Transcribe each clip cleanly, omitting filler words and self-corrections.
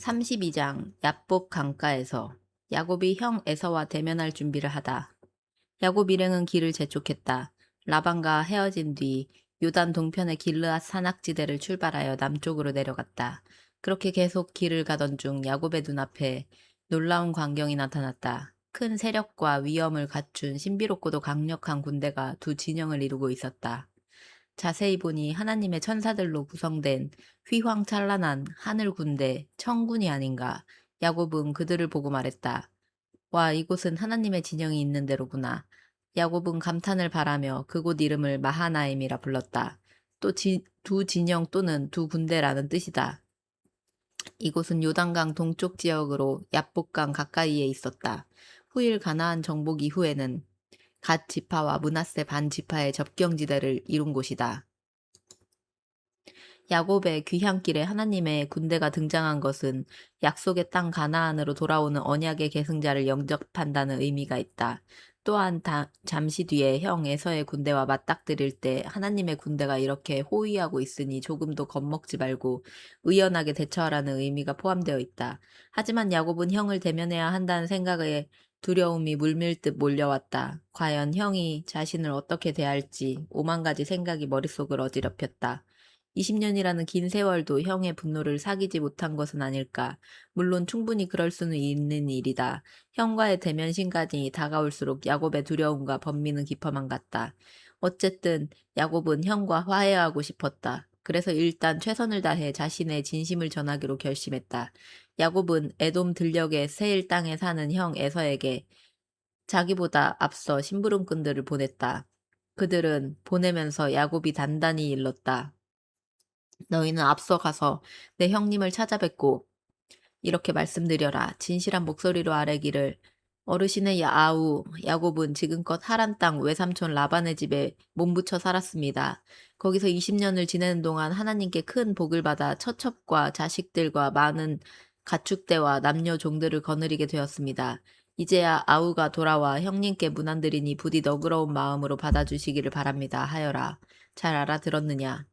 32장 야복 강가에서 야곱이 형 에서와 대면할 준비를 하다. 야곱 일행은 길을 재촉했다. 라반과 헤어진 뒤 요단 동편의 길르앗 산악지대를 출발하여 남쪽으로 내려갔다. 그렇게 계속 길을 가던 중 야곱의 눈앞에 놀라운 광경이 나타났다. 큰 세력과 위엄을 갖춘 신비롭고도 강력한 군대가 두 진영을 이루고 있었다. 자세히 보니 하나님의 천사들로 구성된 휘황찬란한 하늘 군대, 천군이 아닌가. 야곱은 그들을 보고 말했다. 와, 이곳은 하나님의 진영이 있는 데로구나. 야곱은 감탄을 바라며 그곳 이름을 마하나임이라 불렀다. 또 두 진영 또는 두 군대라는 뜻이다. 이곳은 요단강 동쪽 지역으로 야복강 가까이에 있었다. 후일 가나안 정복 이후에는 갓 지파와 므낫세 반 지파의 접경지대를 이룬 곳이다. 야곱의 귀향길에 하나님의 군대가 등장한 것은 약속의 땅 가나안으로 돌아오는 언약의 계승자를 영접한다는 의미가 있다. 또한 잠시 뒤에 형 에서의 군대와 맞닥뜨릴 때 하나님의 군대가 이렇게 호위하고 있으니 조금도 겁먹지 말고 의연하게 대처하라는 의미가 포함되어 있다. 하지만 야곱은 형을 대면해야 한다는 생각에 두려움이 물밀듯 몰려왔다. 과연 형이 자신을 어떻게 대할지 오만 가지 생각이 머릿속을 어지럽혔다. 20년이라는 긴 세월도 형의 분노를 사귀지 못한 것은 아닐까. 물론 충분히 그럴 수는 있는 일이다. 형과의 대면 신간이 다가올수록 야곱의 두려움과 번민은 깊어만 갔다. 어쨌든 야곱은 형과 화해하고 싶었다. 그래서 일단 최선을 다해 자신의 진심을 전하기로 결심했다. 야곱은 에돔 들녘의 세일 땅에 사는 형 에서에게 자기보다 앞서 심부름꾼들을 보냈다. 그들은 보내면서 야곱이 단단히 일렀다. 너희는 앞서 가서 내 형님을 찾아뵙고 이렇게 말씀드려라. 진실한 목소리로 아뢰기를 어르신의 아우 야곱은 지금껏 하란 땅 외삼촌 라반의 집에 몸붙여 살았습니다. 거기서 20년을 지내는 동안 하나님께 큰 복을 받아 처첩과 자식들과 많은 가축대와 남녀 종들을 거느리게 되었습니다. 이제야 아우가 돌아와 형님께 문안드리니 부디 너그러운 마음으로 받아주시기를 바랍니다. 하여라. 잘 알아들었느냐?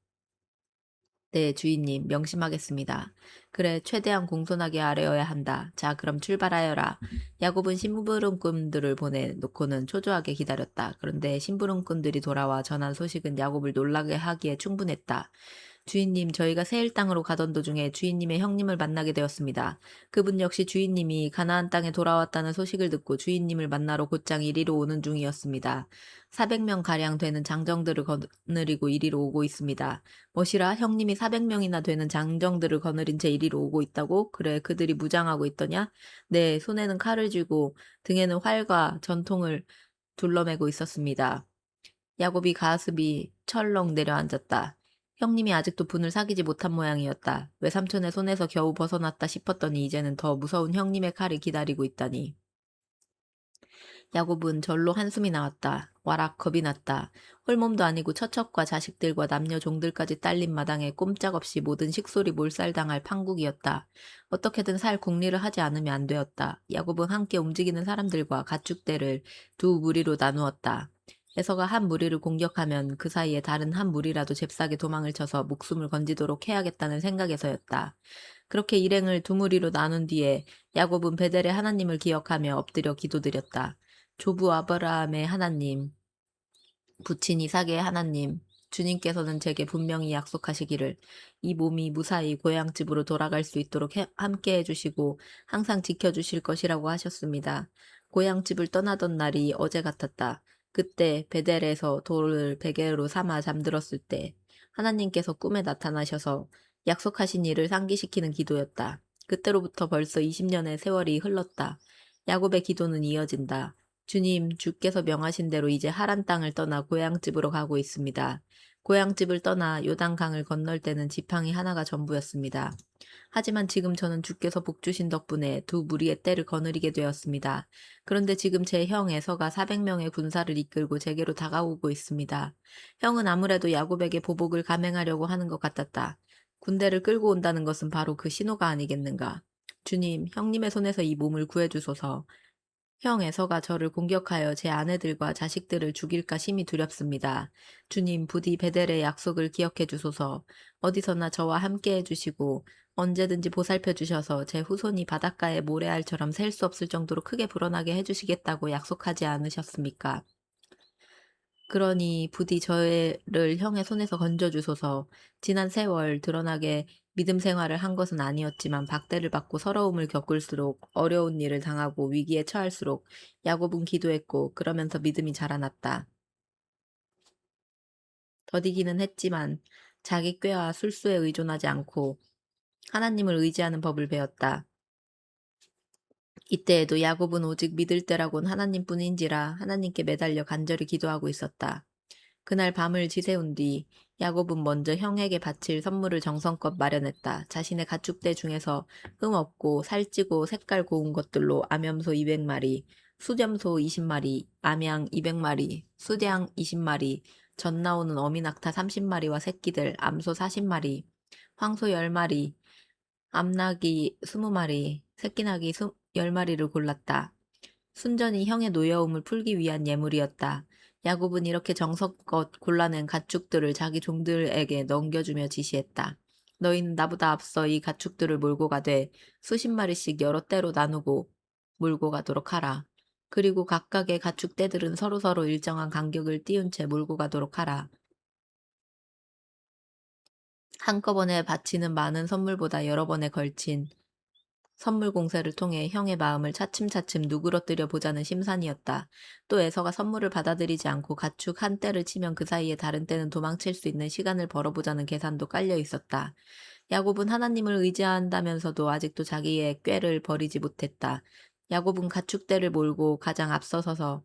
네, 주인님, 명심하겠습니다. 그래, 최대한 공손하게 아뢰어야 한다. 자, 그럼 출발하여라. 야곱은 심부름꾼들을 보내놓고는 초조하게 기다렸다. 그런데 심부름꾼들이 돌아와 전한 소식은 야곱을 놀라게 하기에 충분했다. 주인님, 저희가 세일 땅으로 가던 도중에 주인님의 형님을 만나게 되었습니다. 그분 역시 주인님이 가나안 땅에 돌아왔다는 소식을 듣고 주인님을 만나러 곧장 이리로 오는 중이었습니다. 400명 가량 되는 장정들을 거느리고 이리로 오고 있습니다. 뭐시라 형님이 400명이나 되는 장정들을 거느린 채 이리로 오고 있다고? 그래, 그들이 무장하고 있더냐? 네, 손에는 칼을 쥐고 등에는 활과 전통을 둘러매고 있었습니다. 야곱이 가슴이 철렁 내려앉았다. 형님이 아직도 분을 사귀지 못한 모양이었다. 외삼촌의 손에서 겨우 벗어났다 싶었더니 이제는 더 무서운 형님의 칼이 기다리고 있다니. 야곱은 절로 한숨이 나왔다. 와락 겁이 났다. 홀몸도 아니고 처첩과 자식들과 남녀 종들까지 딸린 마당에 꼼짝없이 모든 식솔이 몰살당할 판국이었다. 어떻게든 살 궁리를 하지 않으면 안 되었다. 야곱은 함께 움직이는 사람들과 가축대를 두 무리로 나누었다. 에서가 한 무리를 공격하면 그 사이에 다른 한 무리라도 잽싸게 도망을 쳐서 목숨을 건지도록 해야겠다는 생각에서였다. 그렇게 일행을 두 무리로 나눈 뒤에 야곱은 베델의 하나님을 기억하며 엎드려 기도드렸다. 조부 아브라함의 하나님, 부친 이삭의 하나님, 주님께서는 제게 분명히 약속하시기를 이 몸이 무사히 고향집으로 돌아갈 수 있도록 함께 해주시고 항상 지켜주실 것이라고 하셨습니다. 고향집을 떠나던 날이 어제 같았다. 그때 베델에서 돌을 베개로 삼아 잠들었을 때 하나님께서 꿈에 나타나셔서 약속하신 일을 상기시키는 기도였다. 그때로부터 벌써 20년의 세월이 흘렀다. 야곱의 기도는 이어진다. 주님, 주께서 명하신 대로 이제 하란 땅을 떠나 고향집으로 가고 있습니다. 고향집을 떠나 요단강을 건널 때는 지팡이 하나가 전부였습니다. 하지만 지금 저는 주께서 복 주신 덕분에 두 무리의 떼를 거느리게 되었습니다. 그런데 지금 제 형 에서가 400명의 군사를 이끌고 제게로 다가오고 있습니다. 형은 아무래도 야곱에게 보복을 감행하려고 하는 것 같았다. 군대를 끌고 온다는 것은 바로 그 신호가 아니겠는가. 주님, 형님의 손에서 이 몸을 구해주소서. 형 에서가 저를 공격하여 제 아내들과 자식들을 죽일까 심히 두렵습니다. 주님, 부디 베델의 약속을 기억해 주소서. 어디서나 저와 함께 해주시고 언제든지 보살펴 주셔서 제 후손이 바닷가의 모래알처럼 셀 수 없을 정도로 크게 불어나게 해 주시겠다고 약속하지 않으셨습니까? 그러니 부디 저를 형의 손에서 건져 주소서. 지난 세월 드러나게 믿음 생활을 한 것은 아니었지만 박대를 받고 서러움을 겪을수록 어려운 일을 당하고 위기에 처할수록 야곱은 기도했고 그러면서 믿음이 자라났다. 더디기는 했지만 자기 꾀와 술수에 의존하지 않고 하나님을 의지하는 법을 배웠다. 이때에도 야곱은 오직 믿을 때라곤 하나님뿐인지라 하나님께 매달려 간절히 기도하고 있었다. 그날 밤을 지새운 뒤 야곱은 먼저 형에게 바칠 선물을 정성껏 마련했다. 자신의 가축대 중에서 흠 없고 살찌고 색깔 고운 것들로 암염소 200마리, 수염소 20마리, 암양 200마리, 수량 20마리, 젖 나오는 어미낙타 30마리와 새끼들, 암소 40마리, 황소 10마리, 암낙이 20마리, 새끼낙이 10마리를 골랐다. 순전히 형의 노여움을 풀기 위한 예물이었다. 야곱은 이렇게 정성껏 골라낸 가축들을 자기 종들에게 넘겨주며 지시했다. 너희는 나보다 앞서 이 가축들을 몰고 가되 수십 마리씩 여러 떼로 나누고 몰고 가도록 하라. 그리고 각각의 가축 떼들은 서로서로 일정한 간격을 띄운 채 몰고 가도록 하라. 한꺼번에 바치는 많은 선물보다 여러 번에 걸친 선물 공세를 통해 형의 마음을 차츰차츰 누그러뜨려 보자는 심산이었다. 또 에서가 선물을 받아들이지 않고 가축 한 떼를 치면 그 사이에 다른 떼는 도망칠 수 있는 시간을 벌어보자는 계산도 깔려 있었다. 야곱은 하나님을 의지한다면서도 아직도 자기의 꾀를 버리지 못했다. 야곱은 가축대를 몰고 가장 앞서서서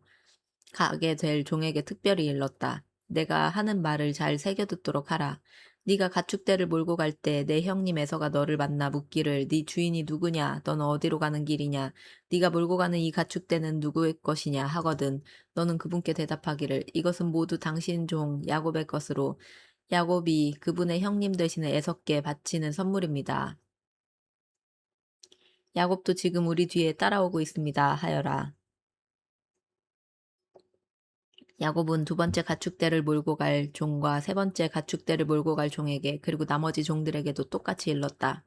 가게 될 종에게 특별히 일렀다. 내가 하는 말을 잘 새겨듣도록 하라. 네가 가축대를 몰고 갈 때 내 형님 에서가 너를 만나 묻기를 네 주인이 누구냐? 너는 어디로 가는 길이냐? 네가 몰고 가는 이 가축대는 누구의 것이냐? 하거든. 너는 그분께 대답하기를 이것은 모두 당신 종 야곱의 것으로 야곱이 그분의 형님 되시는 에서께 바치는 선물입니다. 야곱도 지금 우리 뒤에 따라오고 있습니다. 하여라. 야곱은 두 번째 가축대를 몰고 갈 종과 세 번째 가축대를 몰고 갈 종에게 그리고 나머지 종들에게도 똑같이 일렀다.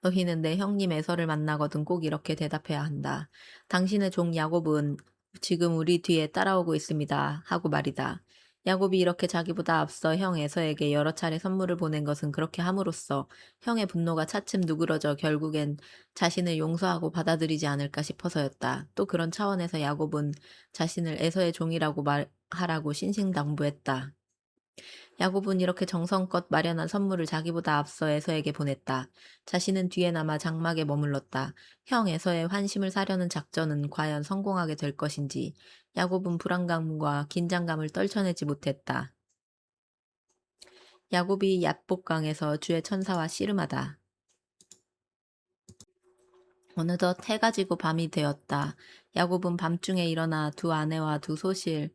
너희는 내 형님 에서를 만나거든 꼭 이렇게 대답해야 한다. 당신의 종 야곱은 지금 우리 뒤에 따라오고 있습니다. 하고 말이다. 야곱이 이렇게 자기보다 앞서 형 에서에게 여러 차례 선물을 보낸 것은 그렇게 함으로써 형의 분노가 차츰 누그러져 결국엔 자신을 용서하고 받아들이지 않을까 싶어서였다. 또 그런 차원에서 야곱은 자신을 에서의 종이라고 말하라고 신신당부했다. 야곱은 이렇게 정성껏 마련한 선물을 자기보다 앞서 에서에게 보냈다. 자신은 뒤에 남아 장막에 머물렀다. 형 에서의 환심을 사려는 작전은 과연 성공하게 될 것인지 야곱은 불안감과 긴장감을 떨쳐내지 못했다. 야곱이 얏복강에서 주의 천사와 씨름하다. 어느덧 해가 지고 밤이 되었다. 야곱은 밤중에 일어나 두 아내와 두 소실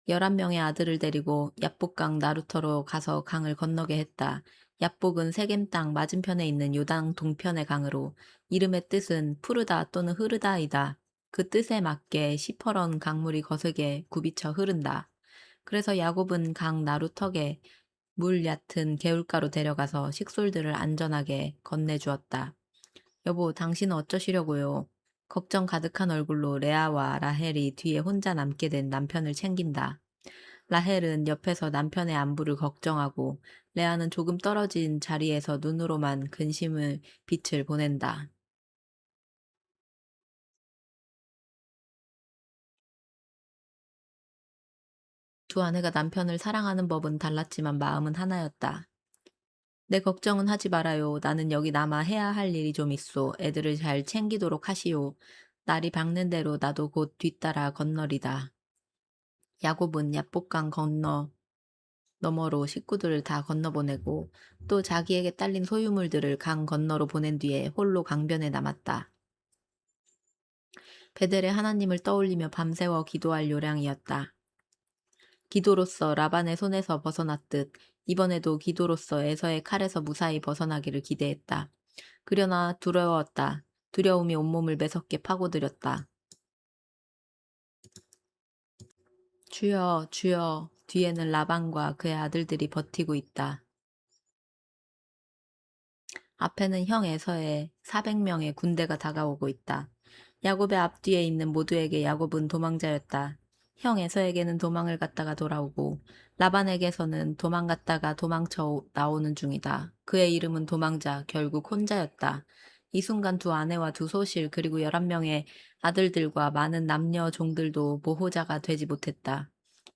11명의 아들을 데리고 얍복강 나루터로 가서 강을 건너게 했다. 얍복은 세겜 땅 맞은편에 있는 요단 동편의 강으로 이름의 뜻은 푸르다 또는 흐르다이다. 그 뜻에 맞게 시퍼런 강물이 거세게 굽이쳐 흐른다. 그래서 야곱은 강 나루턱에 물 얕은 개울가로 데려가서 식솔들을 안전하게 건네주었다. 여보, 당신은 어쩌시려고요? 걱정 가득한 얼굴로 레아와 라헬이 뒤에 혼자 남게 된 남편을 챙긴다. 라헬은 옆에서 남편의 안부를 걱정하고 레아는 조금 떨어진 자리에서 눈으로만 근심을 빛을 보낸다. 두 아내가 남편을 사랑하는 법은 달랐지만 마음은 하나였다. 내 걱정은 하지 말아요. 나는 여기 남아 해야 할 일이 좀 있소. 애들을 잘 챙기도록 하시오. 날이 밝는 대로 나도 곧 뒤따라 건너리다. 야곱은 야복강 건너 너머로 식구들을 다 건너보내고 또 자기에게 딸린 소유물들을 강 건너로 보낸 뒤에 홀로 강변에 남았다. 베델의 하나님을 떠올리며 밤새워 기도할 요량이었다. 기도로서 라반의 손에서 벗어났듯 이번에도 기도로서 에서의 칼에서 무사히 벗어나기를 기대했다. 그러나 두려웠다. 두려움이 온몸을 매섭게 파고들였다. 주여, 주여, 뒤에는 라반과 그의 아들들이 버티고 있다. 앞에는 형 에서의 400명의 군대가 다가오고 있다. 야곱의 앞뒤에 있는 모두에게 야곱은 도망자였다. 형 에서에게는 도망을 갔다가 돌아오고 라반에게서는 도망갔다가 도망쳐 나오는 중이다. 그의 이름은 도망자, 결국 혼자였다. 이 순간 두 아내와 두 소실 그리고 11명의 아들들과 많은 남녀 종들도 보호자가 되지 못했다.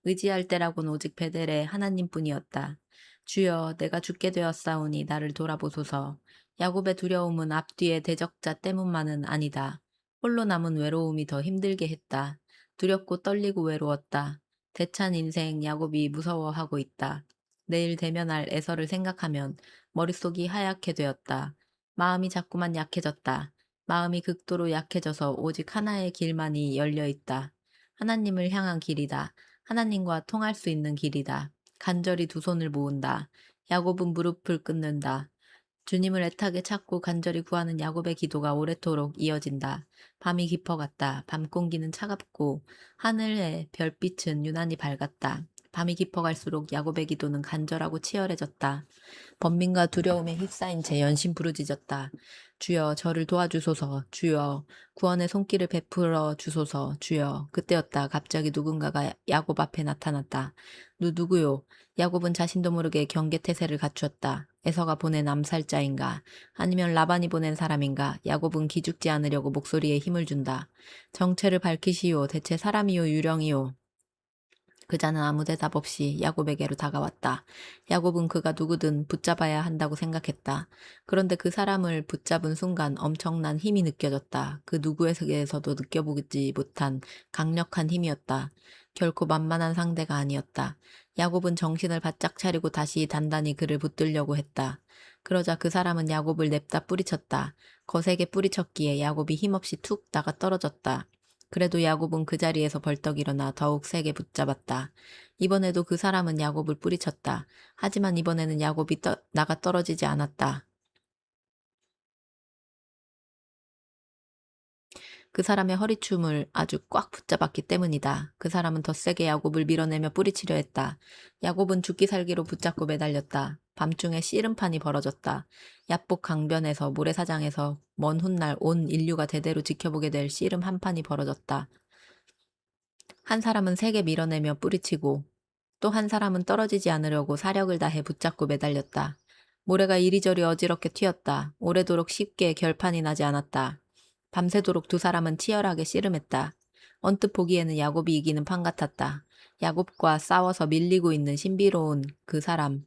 의지할 때라고는 오직 베델의 하나님뿐이었다. 주여, 내가 죽게 되었사오니 나를 돌아보소서. 야곱의 두려움은 앞뒤의 대적자 때문만은 아니다. 홀로 남은 외로움이 더 힘들게 했다. 두렵고 떨리고 외로웠다. 대찬 인생 야곱이 무서워하고 있다. 내일 대면할 에서를 생각하면 머릿속이 하얗게 되었다. 마음이 자꾸만 약해졌다. 마음이 극도로 약해져서 오직 하나의 길만이 열려 있다. 하나님을 향한 길이다. 하나님과 통할 수 있는 길이다. 간절히 두 손을 모은다. 야곱은 무릎을 꿇는다. 주님을 애타게 찾고 간절히 구하는 야곱의 기도가 오래도록 이어진다. 밤이 깊어갔다. 밤 공기는 차갑고 하늘의 별빛은 유난히 밝았다. 밤이 깊어갈수록 야곱의 기도는 간절하고 치열해졌다. 번민과 두려움에 휩싸인 채 연신 부르짖었다. 주여, 저를 도와주소서. 주여, 구원의 손길을 베풀어 주소서. 주여. 그때였다. 갑자기 누군가가 야곱 앞에 나타났다. 누구요? 야곱은 자신도 모르게 경계태세를 갖추었다. 에서가 보낸 암살자인가? 아니면 라반이 보낸 사람인가? 야곱은 기죽지 않으려고 목소리에 힘을 준다. 정체를 밝히시오. 대체 사람이요, 유령이요. 그자는 아무 대답 없이 야곱에게로 다가왔다. 야곱은 그가 누구든 붙잡아야 한다고 생각했다. 그런데 그 사람을 붙잡은 순간 엄청난 힘이 느껴졌다. 그 누구에게서도 느껴보지 못한 강력한 힘이었다. 결코 만만한 상대가 아니었다. 야곱은 정신을 바짝 차리고 다시 단단히 그를 붙들려고 했다. 그러자 그 사람은 야곱을 냅다 뿌리쳤다. 거세게 뿌리쳤기에 야곱이 힘없이 툭 나가 떨어졌다. 그래도 야곱은 그 자리에서 벌떡 일어나 더욱 세게 붙잡았다. 이번에도 그 사람은 야곱을 뿌리쳤다. 하지만 이번에는 야곱이 나가 떨어지지 않았다. 그 사람의 허리춤을 아주 꽉 붙잡았기 때문이다. 그 사람은 더 세게 야곱을 밀어내며 뿌리치려 했다. 야곱은 죽기 살기로 붙잡고 매달렸다. 밤중에 씨름판이 벌어졌다. 야복 강변에서 모래사장에서 먼 훗날 온 인류가 대대로 지켜보게 될 씨름 한 판이 벌어졌다. 한 사람은 세게 밀어내며 뿌리치고 또 한 사람은 떨어지지 않으려고 사력을 다해 붙잡고 매달렸다. 모래가 이리저리 어지럽게 튀었다. 오래도록 쉽게 결판이 나지 않았다. 밤새도록 두 사람은 치열하게 씨름했다. 언뜻 보기에는 야곱이 이기는 판 같았다. 야곱과 싸워서 밀리고 있는 신비로운 그 사람.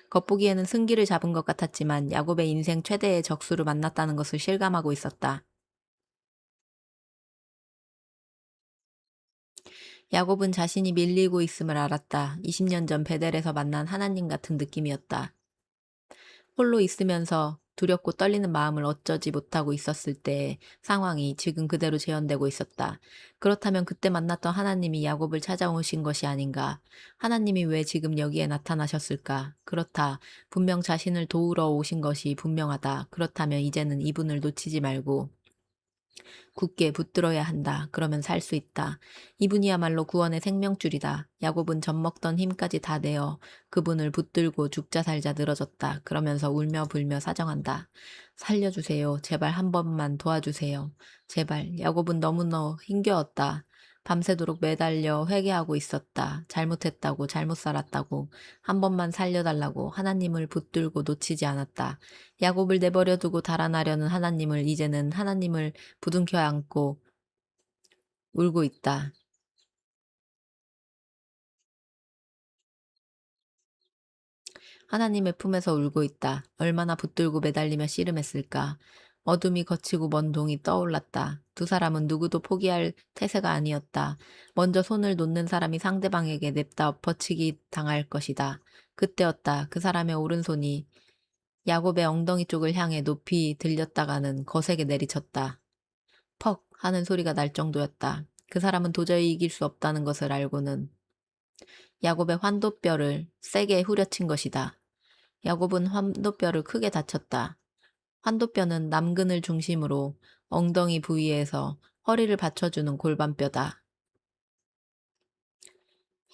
겉보기에는 승기를 잡은 것 같았지만 야곱의 인생 최대의 적수를 만났다는 것을 실감하고 있었다. 야곱은 자신이 밀리고 있음을 알았다. 20년 전 베델에서 만난 하나님 같은 느낌이었다. 홀로 있으면서 두렵고 떨리는 마음을 어쩌지 못하고 있었을 때의 상황이 지금 그대로 재현되고 있었다. 그렇다면 그때 만났던 하나님이 야곱을 찾아오신 것이 아닌가? 하나님이 왜 지금 여기에 나타나셨을까? 그렇다. 분명 자신을 도우러 오신 것이 분명하다. 그렇다면 이제는 이분을 놓치지 말고 굳게 붙들어야 한다. 그러면 살 수 있다. 이분이야말로 구원의 생명줄이다. 야곱은 젖먹던 힘까지 다 내어 그분을 붙들고 죽자 살자 늘어졌다. 그러면서 울며 불며 사정한다. 살려주세요. 제발 한 번만 도와주세요. 제발. 야곱은 너무너 힘겨웠다. 밤새도록 매달려 회개하고 있었다. 잘못했다고, 잘못 살았다고, 한 번만 살려달라고 하나님을 붙들고 놓치지 않았다. 야곱을 내버려 두고 달아나려는 하나님을 이제는 하나님을 부둥켜 안고 울고 있다. 하나님의 품에서 울고 있다. 얼마나 붙들고 매달리며 씨름했을까. 어둠이 걷히고 먼 동이 떠올랐다. 두 사람은 누구도 포기할 태세가 아니었다. 먼저 손을 놓는 사람이 상대방에게 냅다 엎어치기 당할 것이다. 그때였다. 그 사람의 오른손이 야곱의 엉덩이 쪽을 향해 높이 들렸다가는 거세게 내리쳤다. 퍽 하는 소리가 날 정도였다. 그 사람은 도저히 이길 수 없다는 것을 알고는 야곱의 환도뼈를 세게 후려친 것이다. 야곱은 환도뼈를 크게 다쳤다. 환도뼈는 남근을 중심으로 엉덩이 부위에서 허리를 받쳐주는 골반뼈다.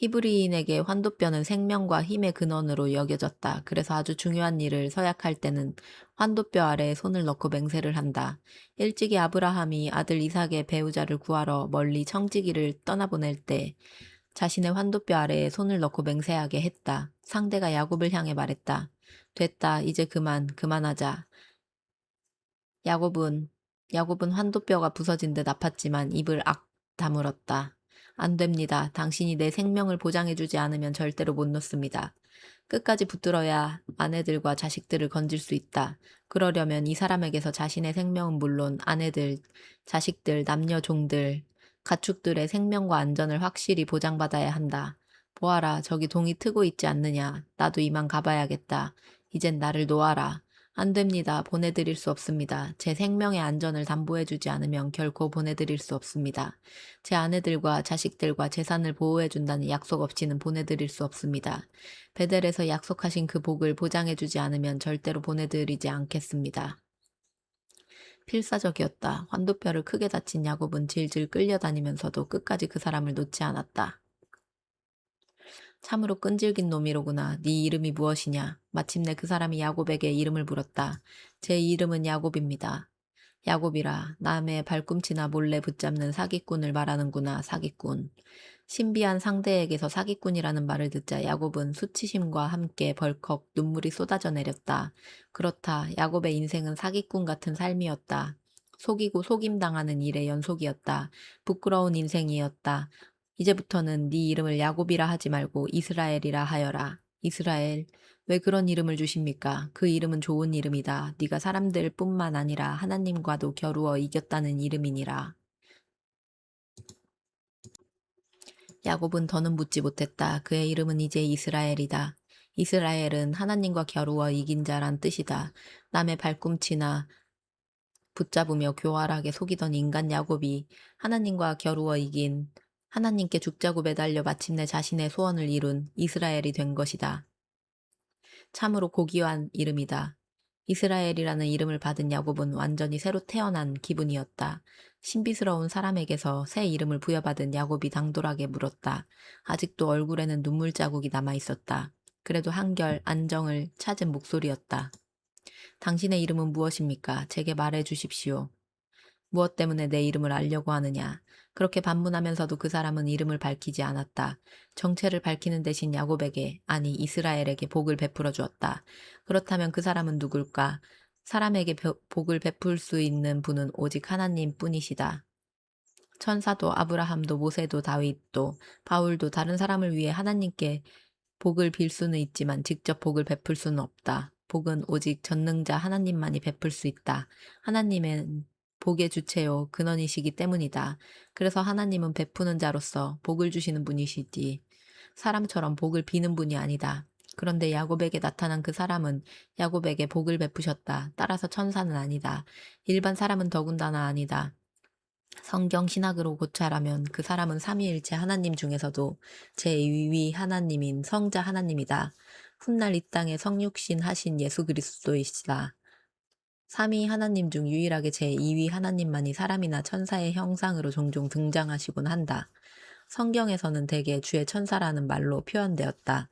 히브리인에게 환도뼈는 생명과 힘의 근원으로 여겨졌다. 그래서 아주 중요한 일을 서약할 때는 환도뼈 아래에 손을 넣고 맹세를 한다. 일찍이 아브라함이 아들 이삭의 배우자를 구하러 멀리 청지기를 떠나보낼 때 자신의 환도뼈 아래에 손을 넣고 맹세하게 했다. 상대가 야곱을 향해 말했다. 됐다. 이제 그만하자. 야곱은 야곱은 환도뼈가 부서진 듯 아팠지만 입을 악 다물었다. 안 됩니다. 당신이 내 생명을 보장해주지 않으면 절대로 못 놓습니다. 끝까지 붙들어야 아내들과 자식들을 건질 수 있다. 그러려면 이 사람에게서 자신의 생명은 물론 아내들, 자식들, 남녀 종들, 가축들의 생명과 안전을 확실히 보장받아야 한다. 보아라, 저기 동이 트고 있지 않느냐. 나도 이만 가봐야겠다. 이젠 나를 놓아라. 안 됩니다. 보내드릴 수 없습니다. 제 생명의 안전을 담보해주지 않으면 결코 보내드릴 수 없습니다. 제 아내들과 자식들과 재산을 보호해준다는 약속 없이는 보내드릴 수 없습니다. 베델에서 약속하신 그 복을 보장해주지 않으면 절대로 보내드리지 않겠습니다. 필사적이었다. 환도뼈를 크게 다친 야곱은 질질 끌려다니면서도 끝까지 그 사람을 놓지 않았다. 참으로 끈질긴 놈이로구나. 네 이름이 무엇이냐? 마침내 그 사람이 야곱에게 이름을 물었다. 제 이름은 야곱입니다. 야곱이라 남의 발꿈치나 몰래 붙잡는 사기꾼을 말하는구나. 사기꾼. 신비한 상대에게서 사기꾼이라는 말을 듣자 야곱은 수치심과 함께 벌컥 눈물이 쏟아져 내렸다. 그렇다. 야곱의 인생은 사기꾼 같은 삶이었다. 속이고 속임당하는 일의 연속이었다. 부끄러운 인생이었다. 이제부터는 네 이름을 야곱이라 하지 말고 이스라엘이라 하여라. 이스라엘, 왜 그런 이름을 주십니까? 그 이름은 좋은 이름이다. 네가 사람들 뿐만 아니라 하나님과도 겨루어 이겼다는 이름이니라. 야곱은 더는 묻지 못했다. 그의 이름은 이제 이스라엘이다. 이스라엘은 하나님과 겨루어 이긴 자란 뜻이다. 남의 발꿈치나 붙잡으며 교활하게 속이던 인간 야곱이 하나님과 겨루어 이긴 하나님께 죽자고 매달려 마침내 자신의 소원을 이룬 이스라엘이 된 것이다. 참으로 고귀한 이름이다. 이스라엘이라는 이름을 받은 야곱은 완전히 새로 태어난 기분이었다. 신비스러운 사람에게서 새 이름을 부여받은 야곱이 당돌하게 물었다. 아직도 얼굴에는 눈물 자국이 남아 있었다. 그래도 한결 안정을 찾은 목소리였다. 당신의 이름은 무엇입니까? 제게 말해 주십시오. 무엇 때문에 내 이름을 알려고 하느냐. 그렇게 반문하면서도 그 사람은 이름을 밝히지 않았다. 정체를 밝히는 대신 야곱에게, 아니 이스라엘에게 복을 베풀어 주었다. 그렇다면 그 사람은 누굴까? 사람에게 복을 베풀 수 있는 분은 오직 하나님 뿐이시다. 천사도 아브라함도 모세도 다윗도 바울도 다른 사람을 위해 하나님께 복을 빌 수는 있지만 직접 복을 베풀 수는 없다. 복은 오직 전능자 하나님만이 베풀 수 있다. 하나님은 복의 주체요 근원이시기 때문이다. 그래서 하나님은 베푸는 자로서 복을 주시는 분이시지 사람처럼 복을 비는 분이 아니다. 그런데 야곱에게 나타난 그 사람은 야곱에게 복을 베푸셨다. 따라서 천사는 아니다. 일반 사람은 더군다나 아니다. 성경 신학으로 고찰하면 그 사람은 삼위일체 하나님 중에서도 제2위 하나님인 성자 하나님이다. 훗날 이 땅에 성육신 하신 예수 그리스도이시다. 삼위 하나님 중 유일하게 제2위 하나님만이 사람이나 천사의 형상으로 종종 등장하시곤 한다. 성경에서는 대개 주의 천사라는 말로 표현되었다.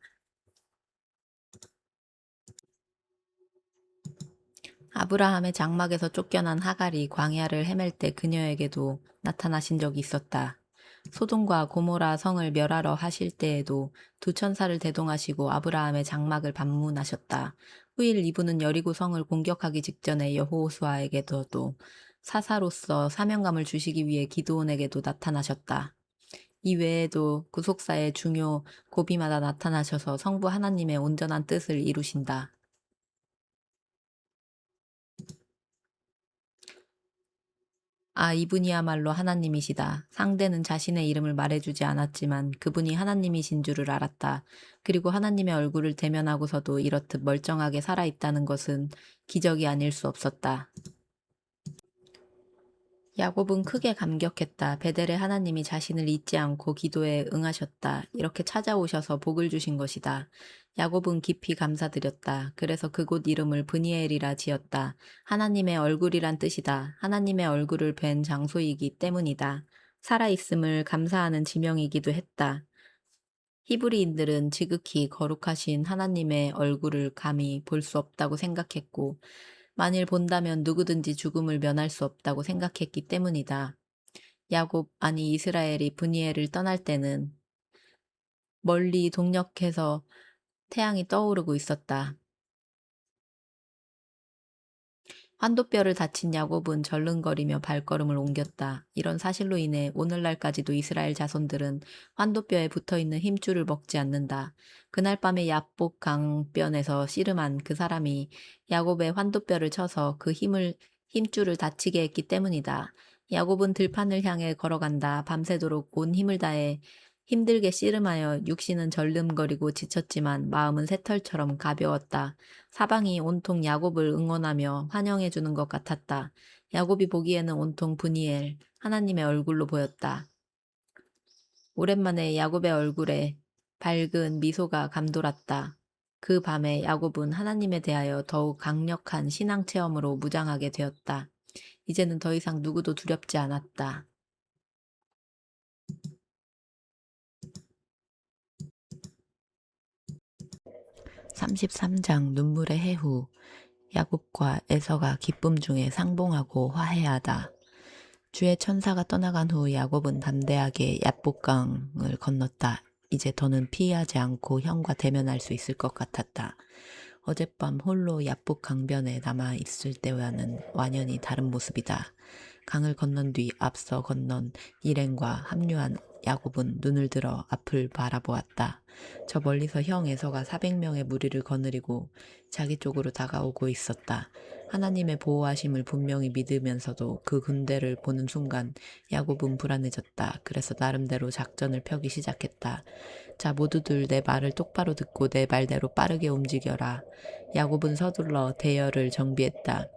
아브라함의 장막에서 쫓겨난 하갈이 광야를 헤맬 때 그녀에게도 나타나신 적이 있었다. 소돔과 고모라 성을 멸하러 하실 때에도 두 천사를 대동하시고 아브라함의 장막을 방문하셨다. 후일 이분은 여리고 성을 공격하기 직전에 여호수아에게도 사사로서 사명감을 주시기 위해 기드온에게도 나타나셨다. 이 외에도 구속사의 중요 고비마다 나타나셔서 성부 하나님의 온전한 뜻을 이루신다. 아, 이분이야말로 하나님이시다. 상대는 자신의 이름을 말해주지 않았지만 그분이 하나님이신 줄을 알았다. 그리고 하나님의 얼굴을 대면하고서도 이렇듯 멀쩡하게 살아있다는 것은 기적이 아닐 수 없었다. 야곱은 크게 감격했다. 베델의 하나님이 자신을 잊지 않고 기도에 응하셨다. 이렇게 찾아오셔서 복을 주신 것이다. 야곱은 깊이 감사드렸다. 그래서 그곳 이름을 브니엘이라 지었다. 하나님의 얼굴이란 뜻이다. 하나님의 얼굴을 뵌 장소이기 때문이다. 살아있음을 감사하는 지명이기도 했다. 히브리인들은 지극히 거룩하신 하나님의 얼굴을 감히 볼 수 없다고 생각했고, 만일 본다면 누구든지 죽음을 면할 수 없다고 생각했기 때문이다. 야곱, 아니 이스라엘이 브니엘을 떠날 때는 멀리 동력해서 태양이 떠오르고 있었다. 환도뼈를 다친 야곱은 절름거리며 발걸음을 옮겼다. 이런 사실로 인해 오늘날까지도 이스라엘 자손들은 환도뼈에 붙어있는 힘줄을 먹지 않는다. 그날 밤에 야복 강변에서 씨름한 그 사람이 야곱의 환도뼈를 쳐서 그 힘줄을 다치게 했기 때문이다. 야곱은 들판을 향해 걸어간다. 밤새도록 온 힘을 다해 힘들게 씨름하여 육신은 절름거리고 지쳤지만 마음은 새털처럼 가벼웠다. 사방이 온통 야곱을 응원하며 환영해 주는 것 같았다. 야곱이 보기에는 온통 브니엘, 하나님의 얼굴로 보였다. 오랜만에 야곱의 얼굴에 밝은 미소가 감돌았다. 그 밤에 야곱은 하나님에 대하여 더욱 강력한 신앙 체험으로 무장하게 되었다. 이제는 더 이상 누구도 두렵지 않았다. 33장 눈물의 해후. 야곱과 에서가 기쁨 중에 상봉하고 화해하다. 주의 천사가 떠나간 후 야곱은 담대하게 얍복강을 건넜다. 이제 더는 피하지 않고 형과 대면할 수 있을 것 같았다. 어젯밤 홀로 얍복 강변에 남아 있을 때와는 완연히 다른 모습이다. 강을 건넌 뒤 앞서 건넌 일행과 합류한 야곱은 눈을 들어 앞을 바라보았다. 저 멀리서 형 에서가 400명의 무리를 거느리고 자기 쪽으로 다가오고 있었다. 하나님의 보호하심을 분명히 믿으면서도 그 군대를 보는 순간 야곱은 불안해졌다. 그래서 나름대로 작전을 펴기 시작했다. 자, 모두들 내 말을 똑바로 듣고 내 말대로 빠르게 움직여라. 야곱은 서둘러 대열을 정비했다.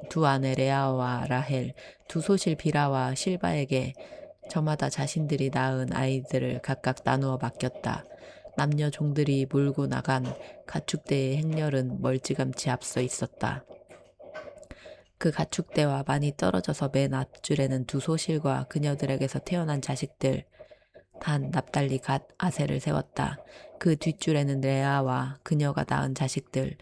두 아내 레아와 라헬, 두 소실 비라와 실바에게 저마다 자신들이 낳은 아이들을 각각 나누어 맡겼다. 남녀 종들이 몰고 나간 가축대의 행렬은 멀찌감치 앞서 있었다. 그 가축대와 많이 떨어져서 맨 앞줄에는 두 소실과 그녀들에게서 태어난 자식들, 단 납달리 갓 아셀을 세웠다. 그 뒷줄에는 레아와 그녀가 낳은 자식들,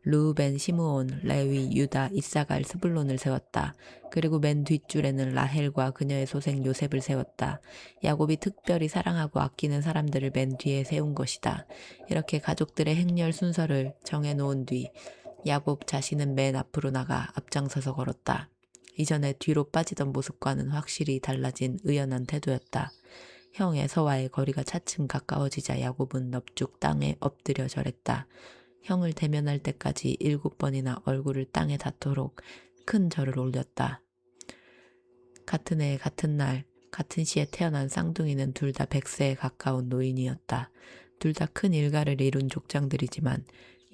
르우벤, 시므온, 레위, 유다, 이사갈, 스불론을 세웠다. 그리고 맨 뒷줄에는 라헬과 그녀의 소생 요셉을 세웠다. 야곱이 특별히 사랑하고 아끼는 사람들을 맨 뒤에 세운 것이다. 이렇게 가족들의 행렬 순서를 정해놓은 뒤 야곱 자신은 맨 앞으로 나가 앞장서서 걸었다. 이전에 뒤로 빠지던 모습과는 확실히 달라진 의연한 태도였다. 형 에서와의 거리가 차츰 가까워지자 야곱은 넙죽 땅에 엎드려 절했다. 형을 대면할 때까지 7번이나 얼굴을 땅에 닿도록 큰 절을 올렸다. 같은 해 같은 날 같은 시에 태어난 쌍둥이는 둘 다 100세에 가까운 노인이었다. 둘 다 큰 일가를 이룬 족장들이지만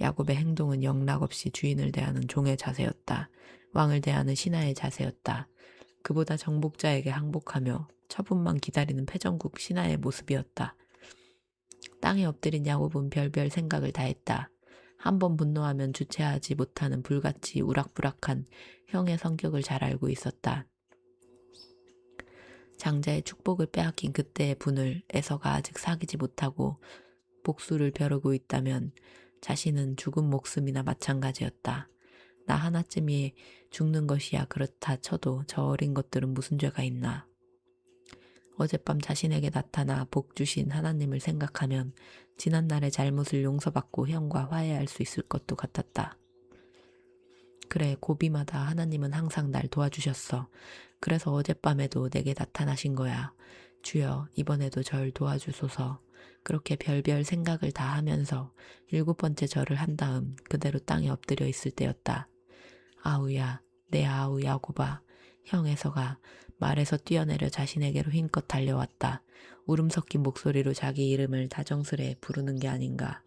야곱의 행동은 영락없이 주인을 대하는 종의 자세였다. 왕을 대하는 신하의 자세였다. 그보다 정복자에게 항복하며 처분만 기다리는 패전국 신하의 모습이었다. 땅에 엎드린 야곱은 별별 생각을 다했다. 한 번 분노하면 주체하지 못하는 불같이 우락부락한 형의 성격을 잘 알고 있었다. 장자의 축복을 빼앗긴 그때의 분을 에서가 아직 사귀지 못하고 복수를 벼르고 있다면 자신은 죽은 목숨이나 마찬가지였다. 나 하나쯤이 죽는 것이야 그렇다 쳐도 저 어린 것들은 무슨 죄가 있나. 어젯밤 자신에게 나타나 복 주신 하나님을 생각하면 지난날의 잘못을 용서받고 형과 화해할 수 있을 것도 같았다. 그래, 고비마다 하나님은 항상 날 도와주셨어. 그래서 어젯밤에도 내게 나타나신 거야. 주여, 이번에도 절 도와주소서. 그렇게 별별 생각을 다 하면서 7번째 절을 한 다음 그대로 땅에 엎드려 있을 때였다. 아우야, 내 아우 야곱아. 형 에서가 말에서 뛰어내려 자신에게로 힘껏 달려왔다. 울음 섞인 목소리로 자기 이름을 다정스레 부르는 게 아닌가.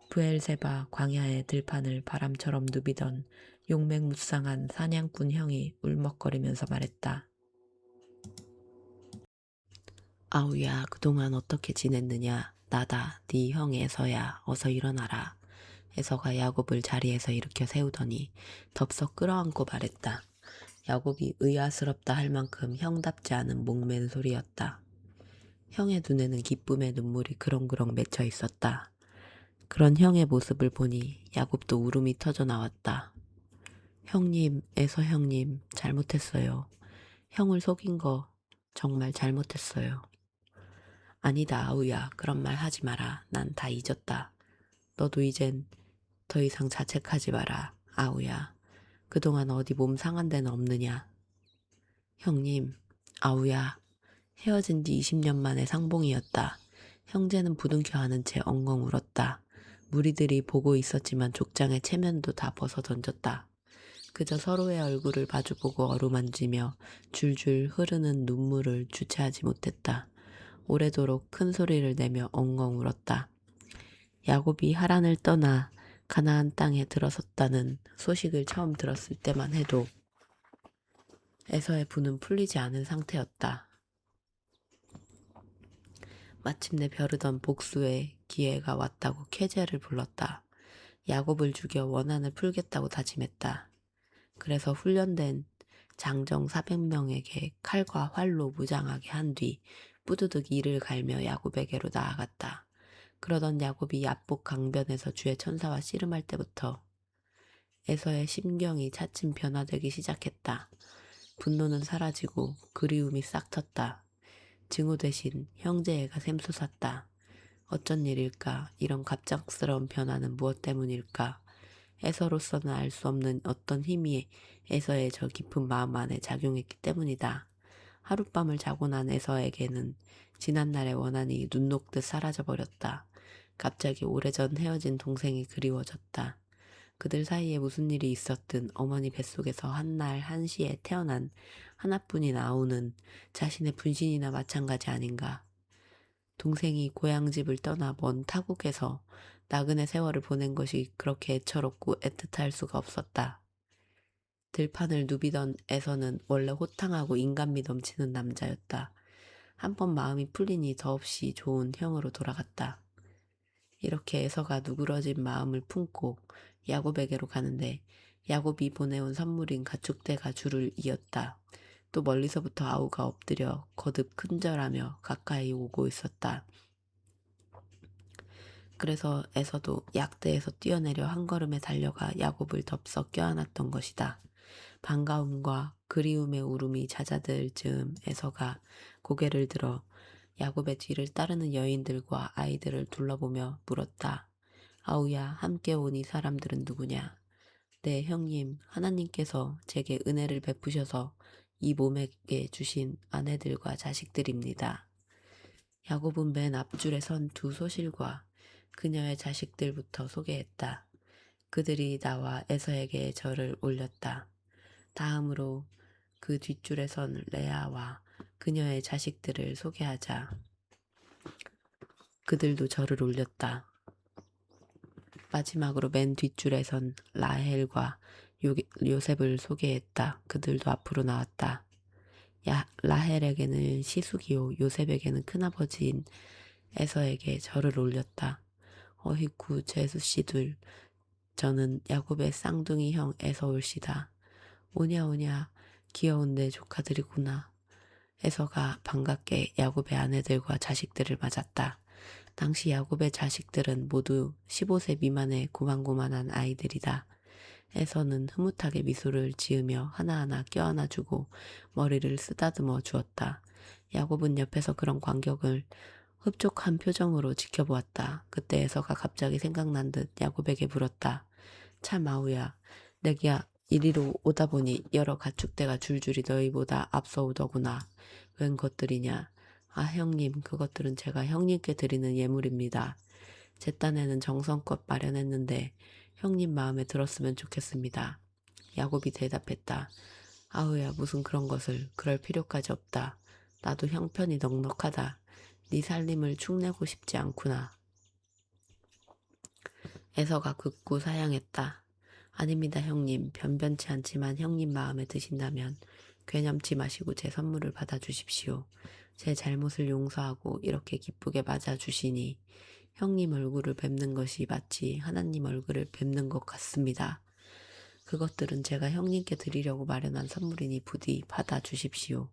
브엘세바 광야의 들판을 바람처럼 누비던 용맹무쌍한 사냥꾼 형이 울먹거리면서 말했다. 아우야, 그동안 어떻게 지냈느냐? 나다, 네 형 에서야. 어서 일어나라. 에서가 야곱을 자리에서 일으켜 세우더니 덥석 끌어안고 말했다. 야곱이 의아스럽다 할 만큼 형답지 않은 목맨 소리였다. 형의 눈에는 기쁨의 눈물이 그렁그렁 맺혀 있었다. 그런 형의 모습을 보니 야곱도 울음이 터져 나왔다. 형님, 에서 형님, 잘못했어요. 형을 속인 거 정말 잘못했어요. 아니다, 아우야. 그런 말 하지 마라. 난 다 잊었다. 너도 이젠 더 이상 자책하지 마라, 아우야. 그동안 어디 몸 상한 데는 없느냐? 형님, 아우야. 헤어진 지 20년 만에 상봉이었다. 형제는 부둥켜 안은 채 엉엉 울었다. 무리들이 보고 있었지만 족장의 체면도 다 벗어 던졌다. 그저 서로의 얼굴을 마주보고 어루만지며 줄줄 흐르는 눈물을 주체하지 못했다. 오래도록 큰 소리를 내며 엉엉 울었다. 야곱이 하란을 떠나 가나안 땅에 들어섰다는 소식을 처음 들었을 때만 해도 에서의 분은 풀리지 않은 상태였다. 마침내 벼르던 복수의 기회가 왔다고 쾌재를 불렀다. 야곱을 죽여 원한을 풀겠다고 다짐했다. 그래서 훈련된 장정 400명에게 칼과 활로 무장하게 한 뒤 뿌드득 이를 갈며 야곱에게로 나아갔다. 그러던 야곱이 야복 강변에서 주의 천사와 씨름할 때부터 에서의 심경이 차츰 변화되기 시작했다. 분노는 사라지고 그리움이 싹 텄다. 증오 대신 형제애가 샘솟았다. 어쩐 일일까? 이런 갑작스러운 변화는 무엇 때문일까? 에서로서는 알 수 없는 어떤 힘이 에서의 저 깊은 마음 안에 작용했기 때문이다. 하룻밤을 자고 난 에서에게는 지난날의 원한이 눈 녹듯 사라져버렸다. 갑자기 오래전 헤어진 동생이 그리워졌다. 그들 사이에 무슨 일이 있었든 어머니 뱃속에서 한날 한시에 태어난 하나뿐인 아우는 자신의 분신이나 마찬가지 아닌가. 동생이 고향집을 떠나 먼 타국에서 나그네 세월을 보낸 것이 그렇게 애처롭고 애틋할 수가 없었다. 들판을 누비던 에서는 원래 호탕하고 인간미 넘치는 남자였다. 한번 마음이 풀리니 더없이 좋은 형으로 돌아갔다. 이렇게 에서가 누그러진 마음을 품고 야곱에게로 가는데 야곱이 보내온 선물인 가축대가 줄을 이었다. 또 멀리서부터 아우가 엎드려 거듭 큰절하며 가까이 오고 있었다. 그래서 에서도 약대에서 뛰어내려 한 걸음에 달려가 야곱을 덥석 껴안았던 것이다. 반가움과 그리움의 울음이 잦아들 즈음 에서가 고개를 들어 야곱의 뒤를 따르는 여인들과 아이들을 둘러보며 물었다. 아우야, 함께 온 이 사람들은 누구냐? 네, 형님, 하나님께서 제게 은혜를 베푸셔서 이 몸에게 주신 아내들과 자식들입니다. 야곱은 맨 앞줄에 선 두 소실과 그녀의 자식들부터 소개했다. 그들이 나와 에서에게 절을 올렸다. 다음으로 그 뒷줄에 선 레아와 그녀의 자식들을 소개하자 그들도 절을 올렸다. 마지막으로 맨 뒷줄에 선 라헬과 요셉을 소개했다. 그들도 앞으로 나왔다. 라헬에게는 시숙이요 요셉에게는 큰아버지인 에서에게 절을 올렸다. 어이구 제수씨들 저는 야곱의 쌍둥이 형 에서올시다. 오냐 오냐 귀여운 내 조카들이구나. 에서가 반갑게 야곱의 아내들과 자식들을 맞았다. 당시 야곱의 자식들은 모두 15세 미만의 고만고만한 아이들이다. 에서는 흐뭇하게 미소를 지으며 하나하나 껴안아주고 머리를 쓰다듬어 주었다. 야곱은 옆에서 그런 광경을 흡족한 표정으로 지켜보았다. 그때 에서가 갑자기 생각난 듯 야곱에게 물었다. 참 아우야, 내가 이리로 오다 보니 여러 가축대가 줄줄이 너희보다 앞서 오더구나. 웬 것들이냐? 아 형님, 그것들은 제가 형님께 드리는 예물입니다. 제 딴에는 정성껏 마련했는데 형님 마음에 들었으면 좋겠습니다. 야곱이 대답했다. 아우야, 무슨 그런 것을 그럴 필요까지 없다. 나도 형편이 넉넉하다. 네 살림을 축내고 싶지 않구나. 에서가 극구 사양했다. 아닙니다, 형님. 변변치 않지만 형님 마음에 드신다면 괴념치 마시고 제 선물을 받아주십시오. 제 잘못을 용서하고 이렇게 기쁘게 맞아주시니 형님 얼굴을 뵙는 것이 마치 하나님 얼굴을 뵙는 것 같습니다. 그것들은 제가 형님께 드리려고 마련한 선물이니 부디 받아주십시오.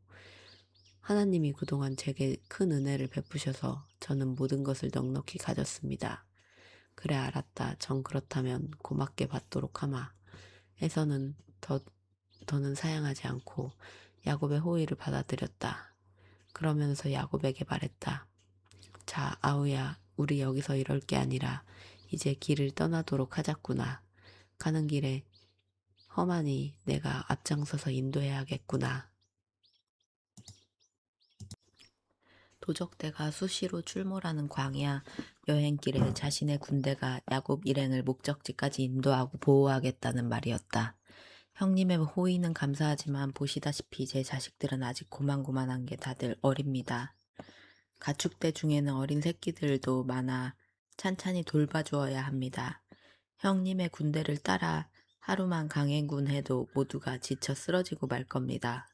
하나님이 그동안 제게 큰 은혜를 베푸셔서 저는 모든 것을 넉넉히 가졌습니다. 그래 알았다. 정 그렇다면 고맙게 받도록 하마. 에서는 더는 사양하지 않고 야곱의 호의를 받아들였다. 그러면서 야곱에게 말했다. 자, 아우야, 우리 여기서 이럴 게 아니라 이제 길을 떠나도록 하자꾸나. 가는 길에 험하니 내가 앞장서서 인도해야겠구나. 도적대가 수시로 출몰하는 광야 여행길에 자신의 군대가 야곱 일행을 목적지까지 인도하고 보호하겠다는 말이었다. 형님의 호의는 감사하지만 보시다시피 제 자식들은 아직 고만고만한 게 다들 어립니다. 가축대 중에는 어린 새끼들도 많아 찬찬히 돌봐주어야 합니다. 형님의 군대를 따라 하루만 강행군해도 모두가 지쳐 쓰러지고 말 겁니다.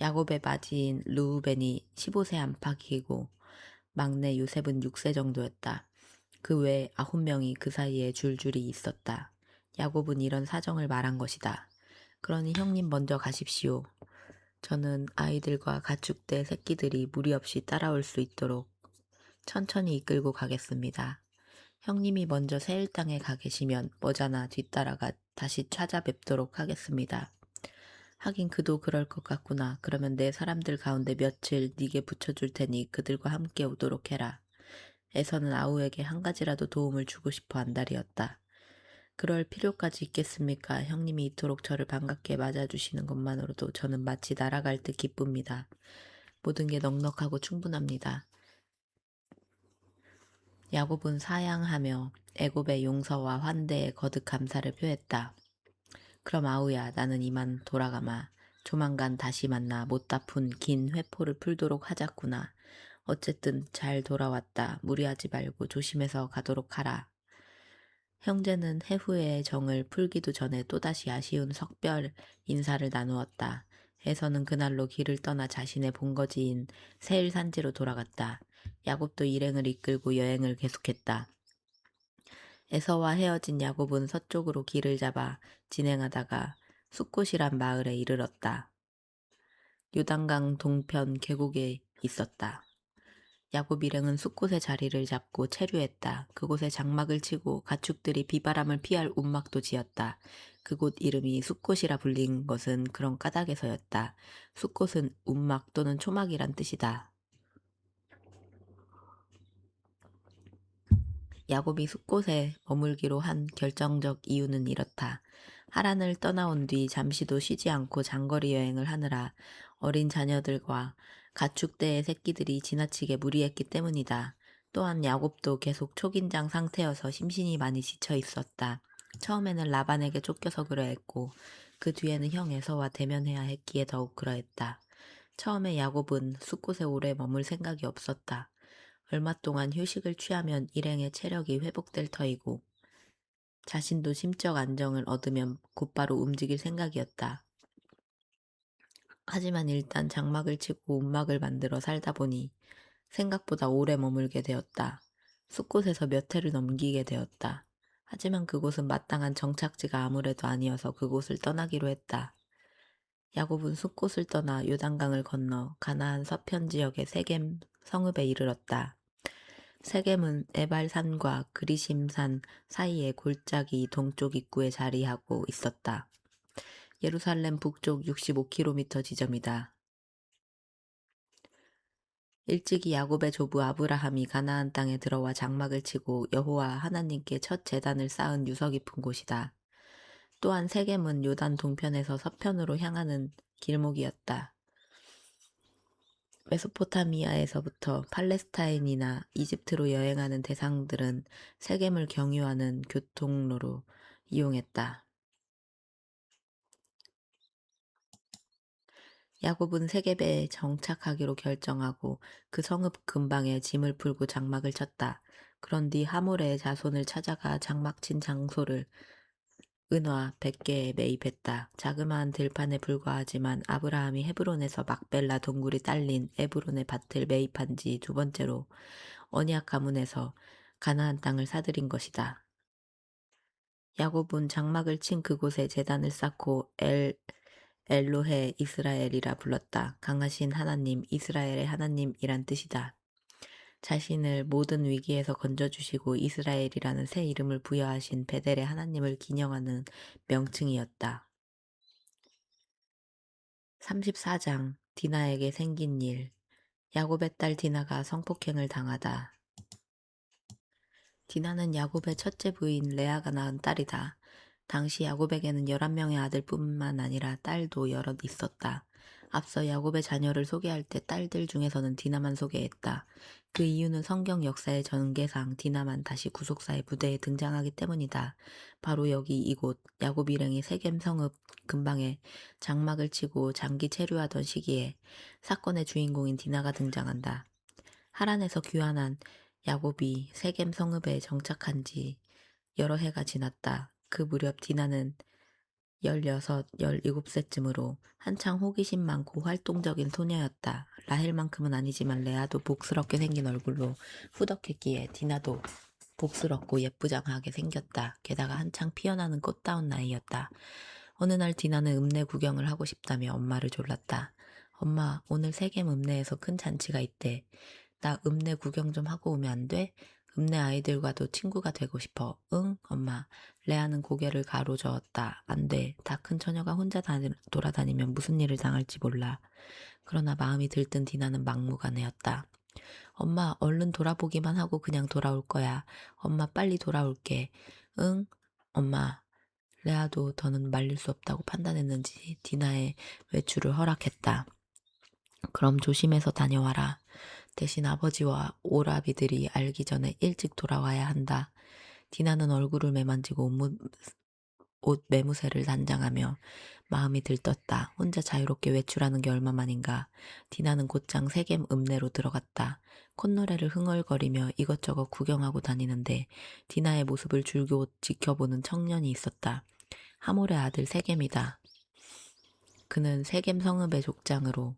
야곱의 맞이인 르우벤이 15세 안팎이고 막내 요셉은 6세 정도였다. 그 외 9명이 그 사이에 줄줄이 있었다. 야곱은 이런 사정을 말한 것이다. 그러니 형님 먼저 가십시오. 저는 아이들과 가축대 새끼들이 무리 없이 따라올 수 있도록 천천히 이끌고 가겠습니다. 형님이 먼저 세일 땅에 가 계시면 머자나 뒤따라가 다시 찾아뵙도록 하겠습니다. 하긴 그도 그럴 것 같구나. 그러면 내 사람들 가운데 며칠 네게 붙여줄 테니 그들과 함께 오도록 해라. 에서는 아우에게 한 가지라도 도움을 주고 싶어 한달이었다. 그럴 필요까지 있겠습니까? 형님이 이토록 저를 반갑게 맞아주시는 것만으로도 저는 마치 날아갈 듯 기쁩니다. 모든 게 넉넉하고 충분합니다. 야곱은 사양하며 애굽의 용서와 환대에 거듭 감사를 표했다. 그럼 아우야, 나는 이만 돌아가마. 조만간 다시 만나 못다 푼 긴 회포를 풀도록 하자꾸나. 어쨌든 잘 돌아왔다. 무리하지 말고 조심해서 가도록 하라. 형제는 해후의 정을 풀기도 전에 또다시 아쉬운 석별 인사를 나누었다. 에서는 그날로 길을 떠나 자신의 본거지인 세일 산지로 돌아갔다. 야곱도 일행을 이끌고 여행을 계속했다. 에서와 헤어진 야곱은 서쪽으로 길을 잡아 진행하다가 숫곳이란 마을에 이르렀다. 요단강 동편 계곡에 있었다. 야곱 일행은 숲곳에 자리를 잡고 체류했다. 그곳에 장막을 치고 가축들이 비바람을 피할 움막도 지었다. 그곳 이름이 숲곳이라 불린 것은 그런 까닭에서였다. 숲곳은 움막 또는 초막이란 뜻이다. 야곱이 숲곳에 머물기로 한 결정적 이유는 이렇다. 하란을 떠나온 뒤 잠시도 쉬지 않고 장거리 여행을 하느라 어린 자녀들과 가축대의 새끼들이 지나치게 무리했기 때문이다. 또한 야곱도 계속 초긴장 상태여서 심신이 많이 지쳐 있었다. 처음에는 라반에게 쫓겨서 그러했고 그 뒤에는 형 에서와 대면해야 했기에 더욱 그러했다. 처음에 야곱은 숲곳에 오래 머물 생각이 없었다. 얼마 동안 휴식을 취하면 일행의 체력이 회복될 터이고 자신도 심적 안정을 얻으면 곧바로 움직일 생각이었다. 하지만 일단 장막을 치고 움막을 만들어 살다 보니 생각보다 오래 머물게 되었다. 숲곳에서 몇 해를 넘기게 되었다. 하지만 그곳은 마땅한 정착지가 아무래도 아니어서 그곳을 떠나기로 했다. 야곱은 숲곳을 떠나 요단강을 건너 가나안 서편 지역의 세겜 성읍에 이르렀다. 세겜은 에발산과 그리심산 사이의 골짜기 동쪽 입구에 자리하고 있었다. 예루살렘 북쪽 65km 지점이다. 일찍이 야곱의 조부 아브라함이 가나안 땅에 들어와 장막을 치고 여호와 하나님께 첫 제단을 쌓은 유서 깊은 곳이다. 또한 세겜은 요단 동편에서 서편으로 향하는 길목이었다. 메소포타미아에서부터 팔레스타인이나 이집트로 여행하는 대상들은 세겜을 경유하는 교통로로 이용했다. 야곱은 세겜에 정착하기로 결정하고 그 성읍 근방에 짐을 풀고 장막을 쳤다. 그런 뒤 하몰의 자손을 찾아가 장막 친 장소를 은화 100개에 매입했다. 자그마한 들판에 불과하지만 아브라함이 헤브론에서 막벨라 동굴이 딸린 에브론의 밭을 매입한 지 두 번째로 언약 가문에서 가나안 땅을 사들인 것이다. 야곱은 장막을 친 그곳에 제단을 쌓고 엘로헤 이스라엘이라 불렀다. 강하신 하나님, 이스라엘의 하나님이란 뜻이다. 자신을 모든 위기에서 건져주시고 이스라엘이라는 새 이름을 부여하신 베델의 하나님을 기념하는 명칭이었다. 34장 디나에게 생긴 일. 야곱의 딸 디나가 성폭행을 당하다. 디나는 야곱의 첫째 부인 레아가 낳은 딸이다. 당시 야곱에게는 11명의 아들뿐만 아니라 딸도 여럿 있었다. 앞서 야곱의 자녀를 소개할 때 딸들 중에서는 디나만 소개했다. 그 이유는 성경 역사의 전개상 디나만 다시 구속사의 무대에 등장하기 때문이다. 바로 여기 이곳 야곱 일행이 세겜 성읍 근방에 장막을 치고 장기 체류하던 시기에 사건의 주인공인 디나가 등장한다. 하란에서 귀환한 야곱이 세겜 성읍에 정착한 지 여러 해가 지났다. 그 무렵 디나는 16, 17세쯤으로 한창 호기심 많고 활동적인 소녀였다. 라헬만큼은 아니지만 레아도 복스럽게 생긴 얼굴로 후덕했기에 디나도 복스럽고 예쁘장하게 생겼다. 게다가 한창 피어나는 꽃다운 나이였다. 어느 날 디나는 읍내 구경을 하고 싶다며 엄마를 졸랐다. 엄마, 오늘 세겜 읍내에서 큰 잔치가 있대. 나 읍내 구경 좀 하고 오면 안 돼? 읍내 아이들과도 친구가 되고 싶어. 응, 엄마. 레아는 고개를 가로저었다. 안 돼. 다 큰 처녀가 혼자 돌아다니면 무슨 일을 당할지 몰라. 그러나 마음이 들뜬 디나는 막무가내였다. 엄마, 얼른 돌아보기만 하고 그냥 돌아올 거야. 엄마, 빨리 돌아올게. 응? 엄마. 레아도 더는 말릴 수 없다고 판단했는지 디나의 외출을 허락했다. 그럼 조심해서 다녀와라. 대신 아버지와 오라비들이 알기 전에 일찍 돌아와야 한다. 디나는 얼굴을 매만지고 옷 매무새를 단장하며 마음이 들떴다. 혼자 자유롭게 외출하는 게 얼마만인가. 디나는 곧장 세겜 읍내로 들어갔다. 콧노래를 흥얼거리며 이것저것 구경하고 다니는데 디나의 모습을 줄곧 지켜보는 청년이 있었다. 하몰의 아들 세겜이다. 그는 세겜 성읍의 족장으로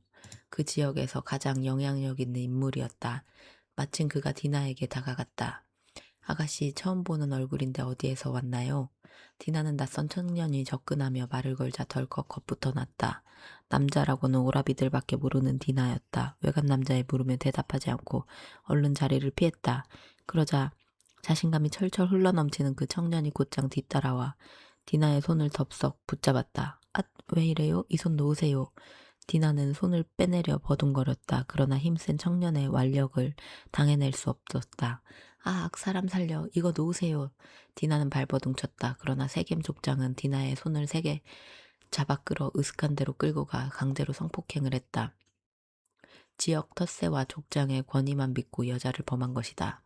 그 지역에서 가장 영향력 있는 인물이었다. 마침 그가 디나에게 다가갔다. 아가씨 처음 보는 얼굴인데 어디에서 왔나요? 디나는 낯선 청년이 접근하며 말을 걸자 덜컥 겁부터 났다. 남자라고는 오라비들밖에 모르는 디나였다. 외간 남자의 물음에 대답하지 않고 얼른 자리를 피했다. 그러자 자신감이 철철 흘러넘치는 그 청년이 곧장 뒤따라와 디나의 손을 덥석 붙잡았다. 아, 왜 이래요? 이 손 놓으세요. 디나는 손을 빼내려 버둥거렸다. 그러나 힘센 청년의 완력을 당해낼 수 없었다. 아, 사람 살려. 이거 놓으세요. 디나는 발버둥 쳤다. 그러나 세겜 족장은 디나의 손을 세게 잡아 끌어 으슥한 대로 끌고 가 강제로 성폭행을 했다. 지역 텃세와 족장의 권위만 믿고 여자를 범한 것이다.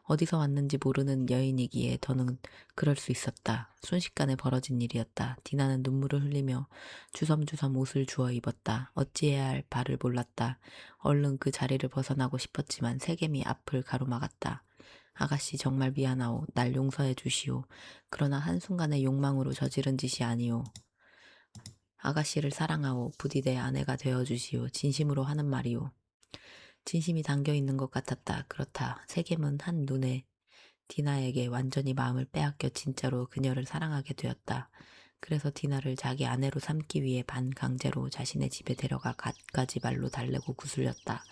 어디서 왔는지 모르는 여인이기에 더는 그럴 수 있었다. 순식간에 벌어진 일이었다. 디나는 눈물을 흘리며 주섬주섬 옷을 주워 입었다. 어찌해야 할 바를 몰랐다. 얼른 그 자리를 벗어나고 싶었지만 세겜이 앞을 가로막았다. 아가씨 정말 미안하오. 날 용서해 주시오. 그러나 한순간의 욕망으로 저지른 짓이 아니오. 아가씨를 사랑하오. 부디 내 아내가 되어주시오. 진심으로 하는 말이오. 진심이 담겨 있는 것 같았다. 그렇다. 세겜은 한눈에 디나에게 완전히 마음을 빼앗겨 진짜로 그녀를 사랑하게 되었다. 그래서 디나를 자기 아내로 삼기 위해 반강제로 자신의 집에 데려가 갖가지 말로 달래고 구슬렸다.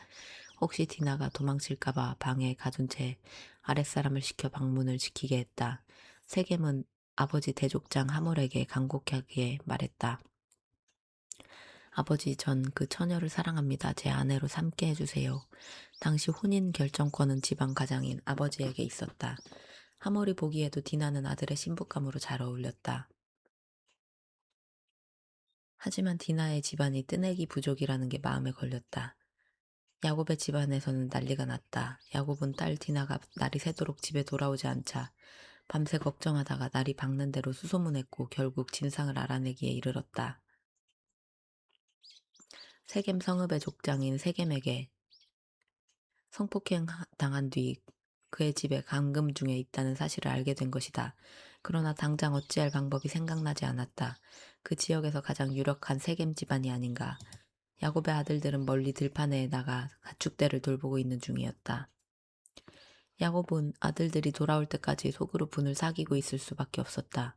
혹시 디나가 도망칠까봐 방에 가둔 채 아랫사람을 시켜 방문을 지키게 했다. 세겜은 아버지 대족장 하몰에게 간곡하게 말했다. 아버지, 전 그 처녀를 사랑합니다. 제 아내로 삼게 해주세요. 당시 혼인 결정권은 지방 가장인 아버지에게 있었다. 하몰이 보기에도 디나는 아들의 신부감으로 잘 어울렸다. 하지만 디나의 집안이 뜨내기 부족이라는 게 마음에 걸렸다. 야곱의 집안에서는 난리가 났다. 야곱은 딸 디나가 날이 새도록 집에 돌아오지 않자 밤새 걱정하다가 날이 밝는 대로 수소문했고 결국 진상을 알아내기에 이르렀다. 세겜 성읍의 족장인 세겜에게 성폭행 당한 뒤 그의 집에 감금 중에 있다는 사실을 알게 된 것이다. 그러나 당장 어찌할 방법이 생각나지 않았다. 그 지역에서 가장 유력한 세겜 집안이 아닌가. 야곱의 아들들은 멀리 들판에 나가 가축대를 돌보고 있는 중이었다. 야곱은 아들들이 돌아올 때까지 속으로 분을 사귀고 있을 수밖에 없었다.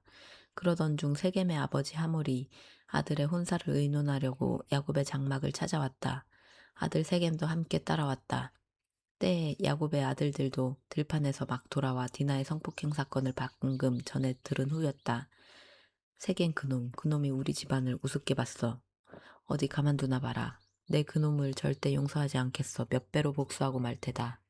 그러던 중 세겜의 아버지 하몰이 아들의 혼사를 의논하려고 야곱의 장막을 찾아왔다. 아들 세겜도 함께 따라왔다. 때에 야곱의 아들들도 들판에서 막 돌아와 디나의 성폭행 사건을 방금 전에 들은 후였다. 세겜 그놈이 우리 집안을 우습게 봤어. 어디 가만두나 봐라. 내 그놈을 절대 용서하지 않겠어. 몇 배로 복수하고 말 테다.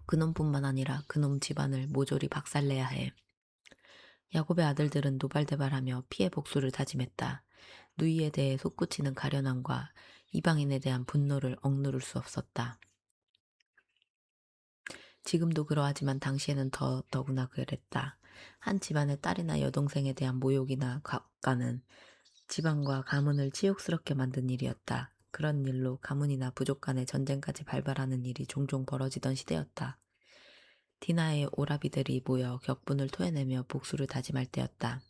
그놈뿐만 아니라 그놈 집안을 모조리 박살내야 해. 야곱의 아들들은 노발대발하며 피해 복수를 다짐했다. 누이에 대해 솟구치는 가련함과 이방인에 대한 분노를 억누를 수 없었다. 지금도 그러하지만 당시에는 더구나 그랬다. 한 집안의 딸이나 여동생에 대한 모욕이나 과가는 집안과 가문을 치욕스럽게 만든 일이었다. 그런 일로 가문이나 부족 간의 전쟁까지 발발하는 일이 종종 벌어지던 시대였다. 디나의 오라비들이 모여 격분을 토해내며 복수를 다짐할 때였다.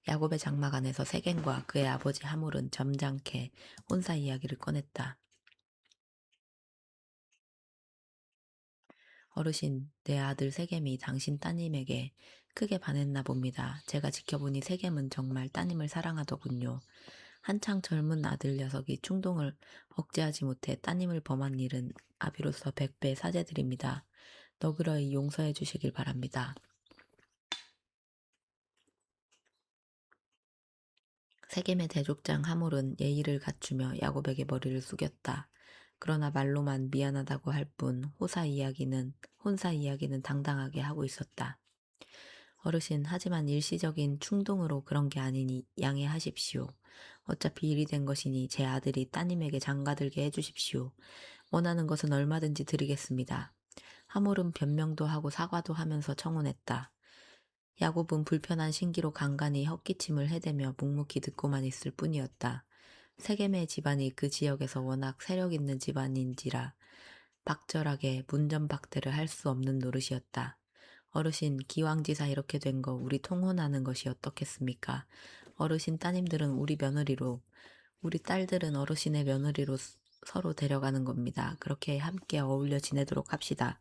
야곱의 장막 안에서 세겜과 그의 아버지 하몰은 점잖게 혼사 이야기를 꺼냈다. 어르신, 내 아들 세겜이 당신 따님에게 크게 반했나 봅니다. 제가 지켜보니 세겜은 정말 따님을 사랑하더군요. 한창 젊은 아들 녀석이 충동을 억제하지 못해 따님을 범한 일은 아비로서 100배 사죄드립니다. 너그러이 용서해 주시길 바랍니다. 세겜의 대족장 하몰은 예의를 갖추며 야곱에게 머리를 숙였다. 그러나 말로만 미안하다고 할 뿐 혼사 이야기는 당당하게 하고 있었다. 어르신, 하지만 일시적인 충동으로 그런 게 아니니 양해하십시오. 어차피 일이 된 것이니 제 아들이 따님에게 장가들게 해주십시오. 원하는 것은 얼마든지 드리겠습니다. 하몰은 변명도 하고 사과도 하면서 청혼했다. 야곱은 불편한 신기로 간간히 헛기침을 해대며 묵묵히 듣고만 있을 뿐이었다. 세겜의 집안이 그 지역에서 워낙 세력 있는 집안인지라 박절하게 문전박대를 할 수 없는 노릇이었다. 어르신, 기왕지사 이렇게 된 거 우리 통혼하는 것이 어떻겠습니까? 어르신 따님들은 우리 며느리로, 우리 딸들은 어르신의 며느리로 서로 데려가는 겁니다. 그렇게 함께 어울려 지내도록 합시다.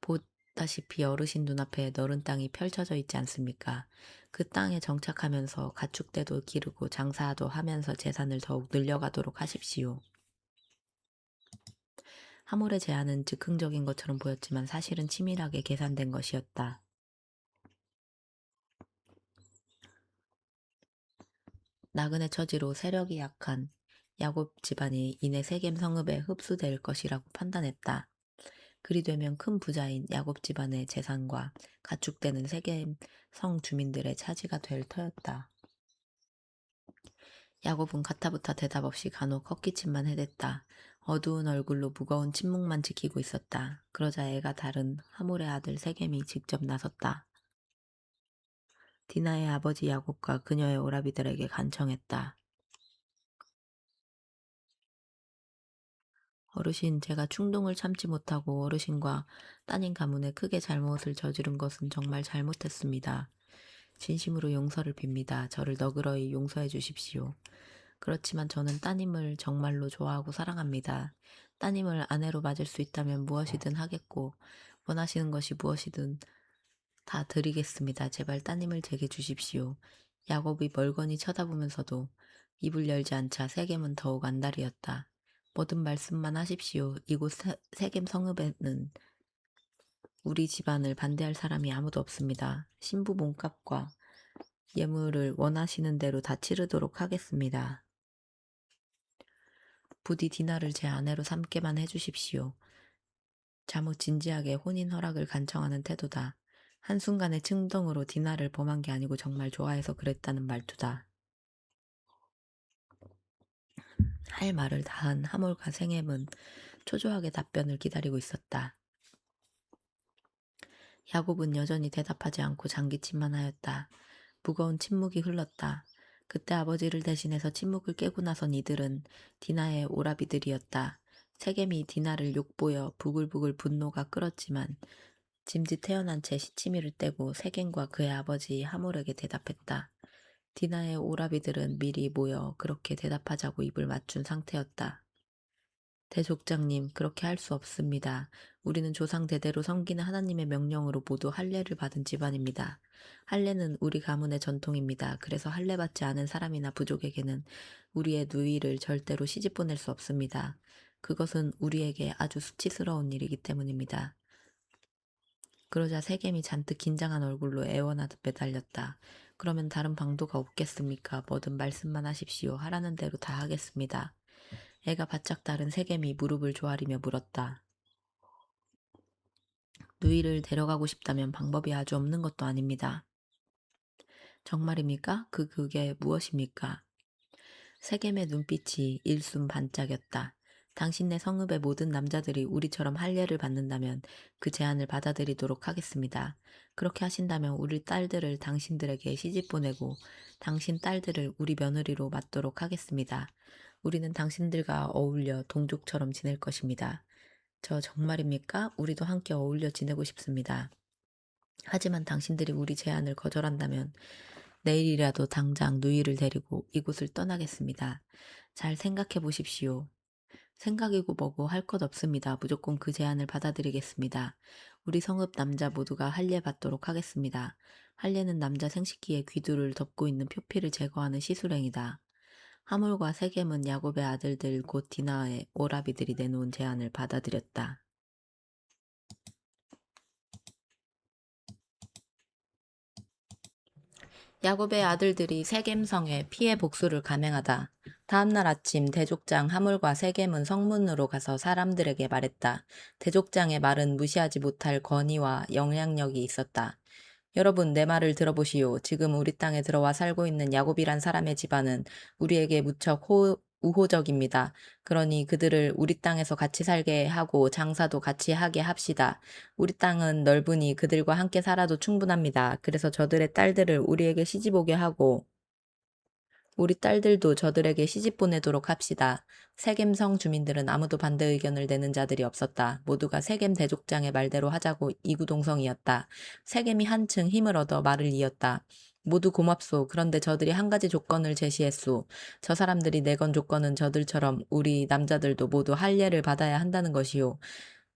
보다시피 어르신 눈앞에 너른 땅이 펼쳐져 있지 않습니까? 그 땅에 정착하면서 가축대도 기르고 장사도 하면서 재산을 더욱 늘려가도록 하십시오. 하몰의 제안은 즉흥적인 것처럼 보였지만 사실은 치밀하게 계산된 것이었다. 나그네 처지로 세력이 약한 야곱 집안이 이내 세겜 성읍에 흡수될 것이라고 판단했다. 그리 되면 큰 부자인 야곱 집안의 재산과 가축되는 세겜 성 주민들의 차지가 될 터였다. 야곱은 가타부타 대답 없이 간혹 헛기침만 해댔다. 어두운 얼굴로 무거운 침묵만 지키고 있었다. 그러자 애가 다른 하몰의 아들 세겜이 직접 나섰다. 디나의 아버지 야곱과 그녀의 오라비들에게 간청했다. 어르신, 제가 충동을 참지 못하고 어르신과 따님 가문에 크게 잘못을 저지른 것은 정말 잘못했습니다. 진심으로 용서를 빕니다. 저를 너그러이 용서해 주십시오. 그렇지만 저는 따님을 정말로 좋아하고 사랑합니다. 따님을 아내로 맞을 수 있다면 무엇이든 하겠고, 원하시는 것이 무엇이든 다 드리겠습니다. 제발 따님을 제게 주십시오. 야곱이 멀거니 쳐다보면서도 입을 열지 않자 세겜은 더욱 안달이었다. 뭐든 말씀만 하십시오. 이곳 세겜 성읍에는 우리 집안을 반대할 사람이 아무도 없습니다. 신부 몸값과 예물을 원하시는 대로 다 치르도록 하겠습니다. 부디 디나를 제 아내로 삼게만 해주십시오. 자못 진지하게 혼인 허락을 간청하는 태도다. 한순간의 충동으로 디나를 범한 게 아니고 정말 좋아해서 그랬다는 말투다. 할 말을 다한 하몰과 생엠은 초조하게 답변을 기다리고 있었다. 야곱은 여전히 대답하지 않고 장기침만 하였다. 무거운 침묵이 흘렀다. 그때 아버지를 대신해서 침묵을 깨고 나선 이들은 디나의 오라비들이었다. 세겜이 디나를 욕보여 부글부글 분노가 끓었지만 짐짓 태어난 채 시치미를 떼고 세겜과 그의 아버지 하몰에게 대답했다. 디나의 오라비들은 미리 모여 그렇게 대답하자고 입을 맞춘 상태였다. 대족장님, 그렇게 할 수 없습니다. 우리는 조상 대대로 섬기는 하나님의 명령으로 모두 할례를 받은 집안입니다. 할례는 우리 가문의 전통입니다. 그래서 할례 받지 않은 사람이나 부족에게는 우리의 누이를 절대로 시집 보낼 수 없습니다. 그것은 우리에게 아주 수치스러운 일이기 때문입니다. 그러자 세겜이 잔뜩 긴장한 얼굴로 애원하듯 매달렸다. 그러면 다른 방도가 없겠습니까? 뭐든 말씀만 하십시오. 하라는 대로 다 하겠습니다. 애가 바짝 다른 세겜이 무릎을 조아리며 물었다. 누이를 데려가고 싶다면 방법이 아주 없는 것도 아닙니다. 정말입니까? 그게 무엇입니까? 세겜의 눈빛이 일순반짝였다. 당신네 성읍의 모든 남자들이 우리처럼 할례를 받는다면 그 제안을 받아들이도록 하겠습니다. 그렇게 하신다면 우리 딸들을 당신들에게 시집 보내고 당신 딸들을 우리 며느리로 맞도록 하겠습니다. 우리는 당신들과 어울려 동족처럼 지낼 것입니다. 저 정말입니까? 우리도 함께 어울려 지내고 싶습니다. 하지만 당신들이 우리 제안을 거절한다면 내일이라도 당장 누이를 데리고 이곳을 떠나겠습니다. 잘 생각해 보십시오. 생각이고 뭐고 할 것 없습니다. 무조건 그 제안을 받아들이겠습니다. 우리 성읍 남자 모두가 할례 받도록 하겠습니다. 할례는 남자 생식기의 귀두를 덮고 있는 표피를 제거하는 시술행위다. 하물과 세겜은 야곱의 아들들 곧 디나의 오라비들이 내놓은 제안을 받아들였다. 야곱의 아들들이 세겜성에 피해 복수를 감행하다. 다음날 아침 대족장 하물과 세겜은 성문으로 가서 사람들에게 말했다. 대족장의 말은 무시하지 못할 권위와 영향력이 있었다. 여러분, 내 말을 들어보시오. 지금 우리 땅에 들어와 살고 있는 야곱이란 사람의 집안은 우리에게 무척 우호적입니다. 그러니 그들을 우리 땅에서 같이 살게 하고 장사도 같이 하게 합시다. 우리 땅은 넓으니 그들과 함께 살아도 충분합니다. 그래서 저들의 딸들을 우리에게 시집 오게 하고 우리 딸들도 저들에게 시집 보내도록 합시다. 세겜성 주민들은 아무도 반대 의견을 내는 자들이 없었다. 모두가 세겜 대족장의 말대로 하자고 이구동성이었다. 세겜이 한층 힘을 얻어 말을 이었다. 모두 고맙소. 그런데 저들이 한 가지 조건을 제시했소. 저 사람들이 내건 조건은 저들처럼 우리 남자들도 모두 할례를 받아야 한다는 것이오.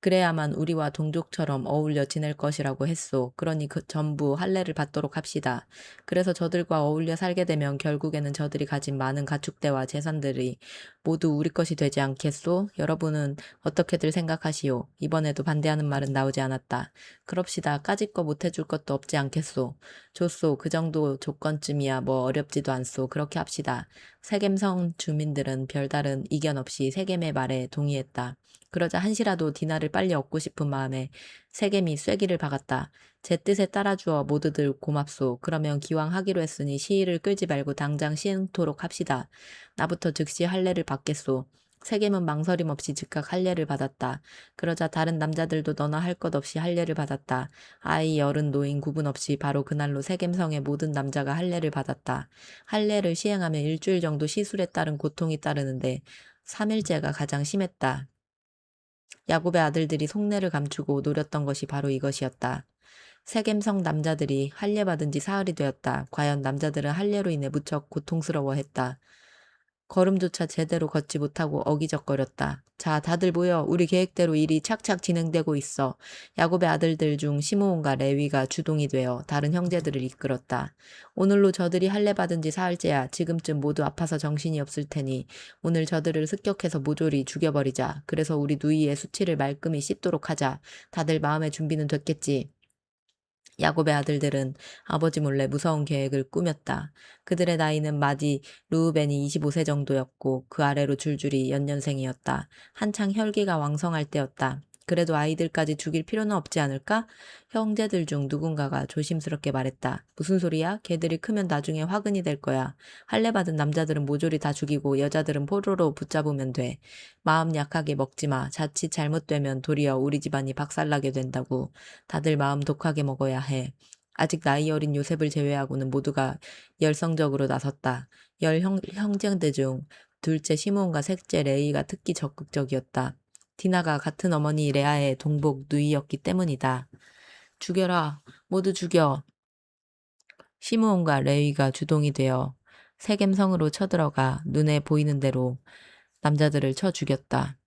그래야만 우리와 동족처럼 어울려 지낼 것이라고 했소. 그러니 그 전부 할례를 받도록 합시다. 그래서 저들과 어울려 살게 되면 결국에는 저들이 가진 많은 가축대와 재산들이 모두 우리 것이 되지 않겠소? 여러분은 어떻게들 생각하시오? 이번에도 반대하는 말은 나오지 않았다. 그럽시다. 까짓 거 못해줄 것도 없지 않겠소? 좋소. 그 정도 조건쯤이야 뭐 어렵지도 않소. 그렇게 합시다. 세겜성 주민들은 별다른 이견 없이 세겜의 말에 동의했다. 그러자 한시라도 디나를 빨리 얻고 싶은 마음에 세겜이 쐐기를 박았다. 제 뜻에 따라주어 모두들 고맙소. 그러면 기왕 하기로 했으니 시일을 끌지 말고 당장 시행토록 합시다. 나부터 즉시 할례를 받겠소. 세겜은 망설임 없이 즉각 할례를 받았다. 그러자 다른 남자들도 너나 할 것 없이 할례를 받았다. 아이, 어른, 노인 구분 없이 바로 그날로 세겜성의 모든 남자가 할례를 받았다. 할례를 시행하면 일주일 정도 시술에 따른 고통이 따르는데 3일째가 가장 심했다. 야곱의 아들들이 속내를 감추고 노렸던 것이 바로 이것이었다. 세겜성 남자들이 할례 받은 지 사흘이 되었다. 과연 남자들은 할례로 인해 무척 고통스러워했다. 걸음조차 제대로 걷지 못하고 어기적거렸다. 자, 다들 모여. 우리 계획대로 일이 착착 진행되고 있어. 야곱의 아들들 중 시므온과 레위가 주동이 되어 다른 형제들을 이끌었다. 오늘로 저들이 할례 받은 지 사흘째야. 지금쯤 모두 아파서 정신이 없을 테니 오늘 저들을 습격해서 모조리 죽여버리자. 그래서 우리 누이의 수치를 말끔히 씹도록 하자. 다들 마음의 준비는 됐겠지. 야곱의 아들들은 아버지 몰래 무서운 계획을 꾸몄다. 그들의 나이는 마디 르우벤이 25세 정도였고 그 아래로 줄줄이 연년생이었다. 한창 혈기가 왕성할 때였다. 그래도 아이들까지 죽일 필요는 없지 않을까? 형제들 중 누군가가 조심스럽게 말했다. 무슨 소리야? 걔들이 크면 나중에 화근이 될 거야. 할례 받은 남자들은 모조리 다 죽이고 여자들은 포로로 붙잡으면 돼. 마음 약하게 먹지 마. 자칫 잘못되면 도리어 우리 집안이 박살나게 된다고. 다들 마음 독하게 먹어야 해. 아직 나이 어린 요셉을 제외하고는 모두가 열성적으로 나섰다. 형제들 중 둘째 시므온과 셋째 레이가 특히 적극적이었다. 디나가 같은 어머니 레아의 동복 누이였기 때문이다. 죽여라. 모두 죽여. 시므온과 레위가 주동이 되어 세겜성으로 쳐들어가 눈에 보이는 대로 남자들을 쳐 죽였다.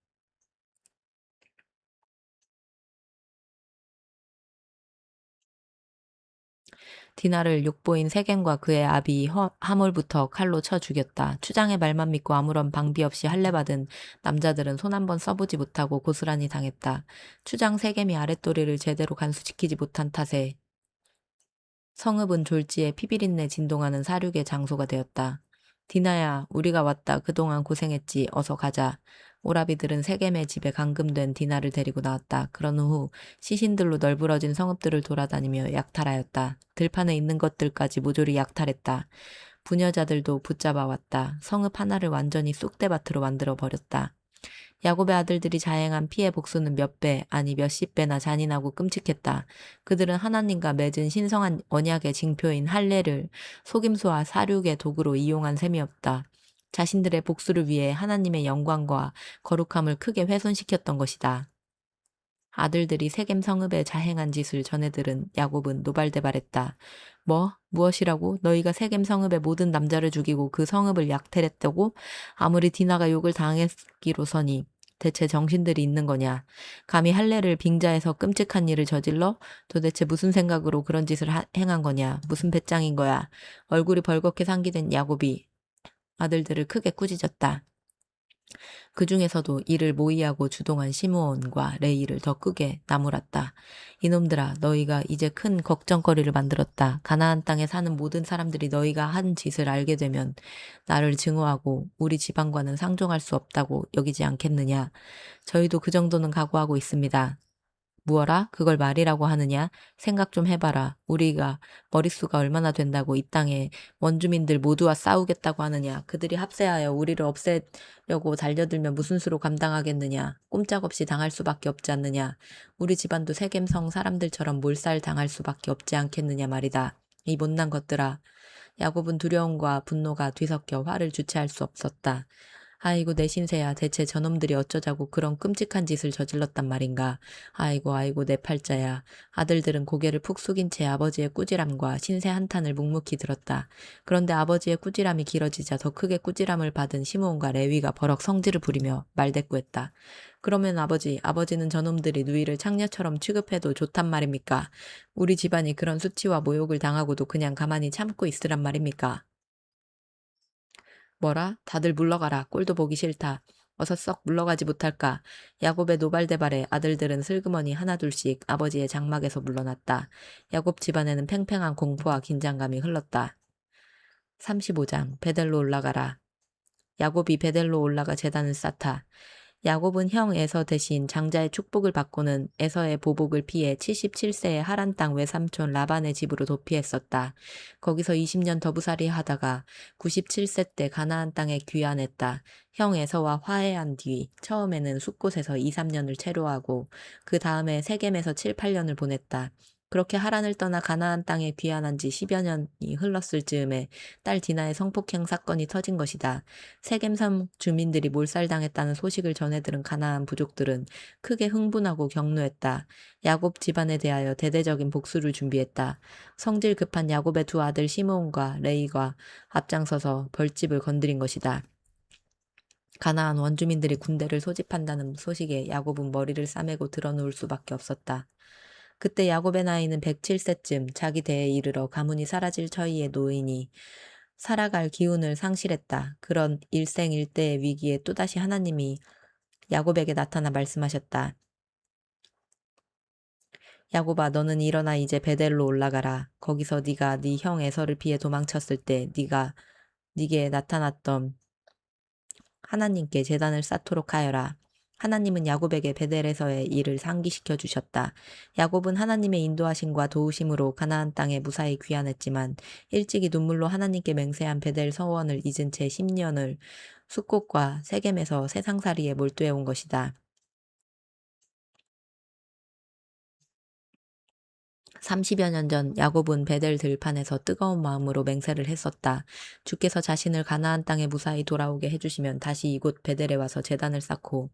디나를 욕보인 세겜과 그의 아비 하몰부터 칼로 쳐 죽였다. 추장의 말만 믿고 아무런 방비 없이 할례받은 남자들은 손 한 번 써보지 못하고 고스란히 당했다. 추장 세겜이 아랫도리를 제대로 간수시키지 못한 탓에 성읍은 졸지에 피비린내 진동하는 사륙의 장소가 되었다. 디나야, 우리가 왔다. 그동안 고생했지. 어서 가자. 오라비들은 세겜의 집에 감금된 디나를 데리고 나왔다. 그런 후 시신들로 널브러진 성읍들을 돌아다니며 약탈하였다. 들판에 있는 것들까지 모조리 약탈했다. 부녀자들도 붙잡아 왔다. 성읍 하나를 완전히 쑥대밭으로 만들어 버렸다. 야곱의 아들들이 자행한 피해 복수는 몇 배, 아니 몇십 배나 잔인하고 끔찍했다. 그들은 하나님과 맺은 신성한 언약의 징표인 할례를 속임수와 사륙의 도구로 이용한 셈이었다. 자신들의 복수를 위해 하나님의 영광과 거룩함을 크게 훼손시켰던 것이다. 아들들이 세겜 성읍에 자행한 짓을 전해 들은 야곱은 노발대발했다. 뭐? 무엇이라고? 너희가 세겜 성읍의 모든 남자를 죽이고 그 성읍을 약탈했다고? 아무리 디나가 욕을 당했기로서니 대체 정신들이 있는 거냐? 감히 할례를 빙자해서 끔찍한 일을 저질러? 도대체 무슨 생각으로 그런 짓을 행한 거냐? 무슨 배짱인 거야? 얼굴이 벌겋게 상기된 야곱이 아들들을 크게 꾸짖었다. 그 중에서도 이를 모의하고 주동한 시므온과 레이를 더 크게 나무랐다. 이놈들아, 너희가 이제 큰 걱정거리를 만들었다. 가나안 땅에 사는 모든 사람들이 너희가 한 짓을 알게 되면 나를 증오하고 우리 지방과는 상종할 수 없다고 여기지 않겠느냐. 저희도 그 정도는 각오하고 있습니다. 무어라? 그걸 말이라고 하느냐? 생각 좀 해봐라. 우리가 머릿수가 얼마나 된다고 이 땅에 원주민들 모두와 싸우겠다고 하느냐? 그들이 합세하여 우리를 없애려고 달려들면 무슨 수로 감당하겠느냐? 꼼짝없이 당할 수밖에 없지 않느냐? 우리 집안도 세겜성 사람들처럼 몰살 당할 수밖에 없지 않겠느냐 말이다. 이 못난 것들아. 야곱은 두려움과 분노가 뒤섞여 화를 주체할 수 없었다. 아이고 내 신세야. 대체 저놈들이 어쩌자고 그런 끔찍한 짓을 저질렀단 말인가. 아이고 아이고 내 팔자야. 아들들은 고개를 푹 숙인 채 아버지의 꾸지람과 신세 한탄을 묵묵히 들었다. 그런데 아버지의 꾸지람이 길어지자 더 크게 꾸지람을 받은 시므온과 레위가 버럭 성질을 부리며 말대꾸했다. 그러면 아버지는 저놈들이 누이를 창녀처럼 취급해도 좋단 말입니까? 우리 집안이 그런 수치와 모욕을 당하고도 그냥 가만히 참고 있으란 말입니까? 뭐라? 다들 물러가라. 꼴도 보기 싫다. 어서 썩 물러가지 못할까? 야곱의 노발대발에 아들들은 슬그머니 하나둘씩 아버지의 장막에서 물러났다. 야곱 집안에는 팽팽한 공포와 긴장감이 흘렀다. 35장 베델로 올라가라. 야곱이 베델로 올라가 제단을 쌓다. 야곱은 형 에서 대신 장자의 축복을 받고는 에서의 보복을 피해 77세의 하란 땅 외삼촌 라반의 집으로 도피했었다. 거기서 20년 더부살이 하다가 97세 때 가나안 땅에 귀환했다. 형 에서와 화해한 뒤 처음에는 숫곳에서 2, 3년을 체류하고 그 다음에 세겜에서 7, 8년을 보냈다. 그렇게 하란을 떠나 가나안 땅에 귀환한 지 10여 년이 흘렀을 즈음에 딸 디나의 성폭행 사건이 터진 것이다. 세겜섬 주민들이 몰살당했다는 소식을 전해 들은 가나안 부족들은 크게 흥분하고 격노했다. 야곱 집안에 대하여 대대적인 복수를 준비했다. 성질 급한 야곱의 두 아들 시므온과 레이가 앞장서서 벌집을 건드린 것이다. 가나안 원주민들이 군대를 소집한다는 소식에 야곱은 머리를 싸매고 드러누울 수밖에 없었다. 그때 야곱의 나이는 107세쯤 자기 대에 이르러 가문이 사라질 처이에 놓이니 살아갈 기운을 상실했다. 그런 일생일대의 위기에 또다시 하나님이 야곱에게 나타나 말씀하셨다. 야곱아, 너는 일어나 이제 베델로 올라가라. 거기서 네가 네 형 에서를 피해 도망쳤을 때 네게 나타났던 하나님께 제단을 쌓도록 하여라. 하나님은 야곱에게 베델에서의 일을 상기시켜 주셨다. 야곱은 하나님의 인도하심과 도우심으로 가나안 땅에 무사히 귀환했지만 일찍이 눈물로 하나님께 맹세한 베델 서원을 잊은 채 10년을 숫곳과 세겜에서 세상살이에 몰두해 온 것이다. 30여 년 전 야곱은 베델 들판에서 뜨거운 마음으로 맹세를 했었다. 주께서 자신을 가나안 땅에 무사히 돌아오게 해주시면 다시 이곳 베델에 와서 제단을 쌓고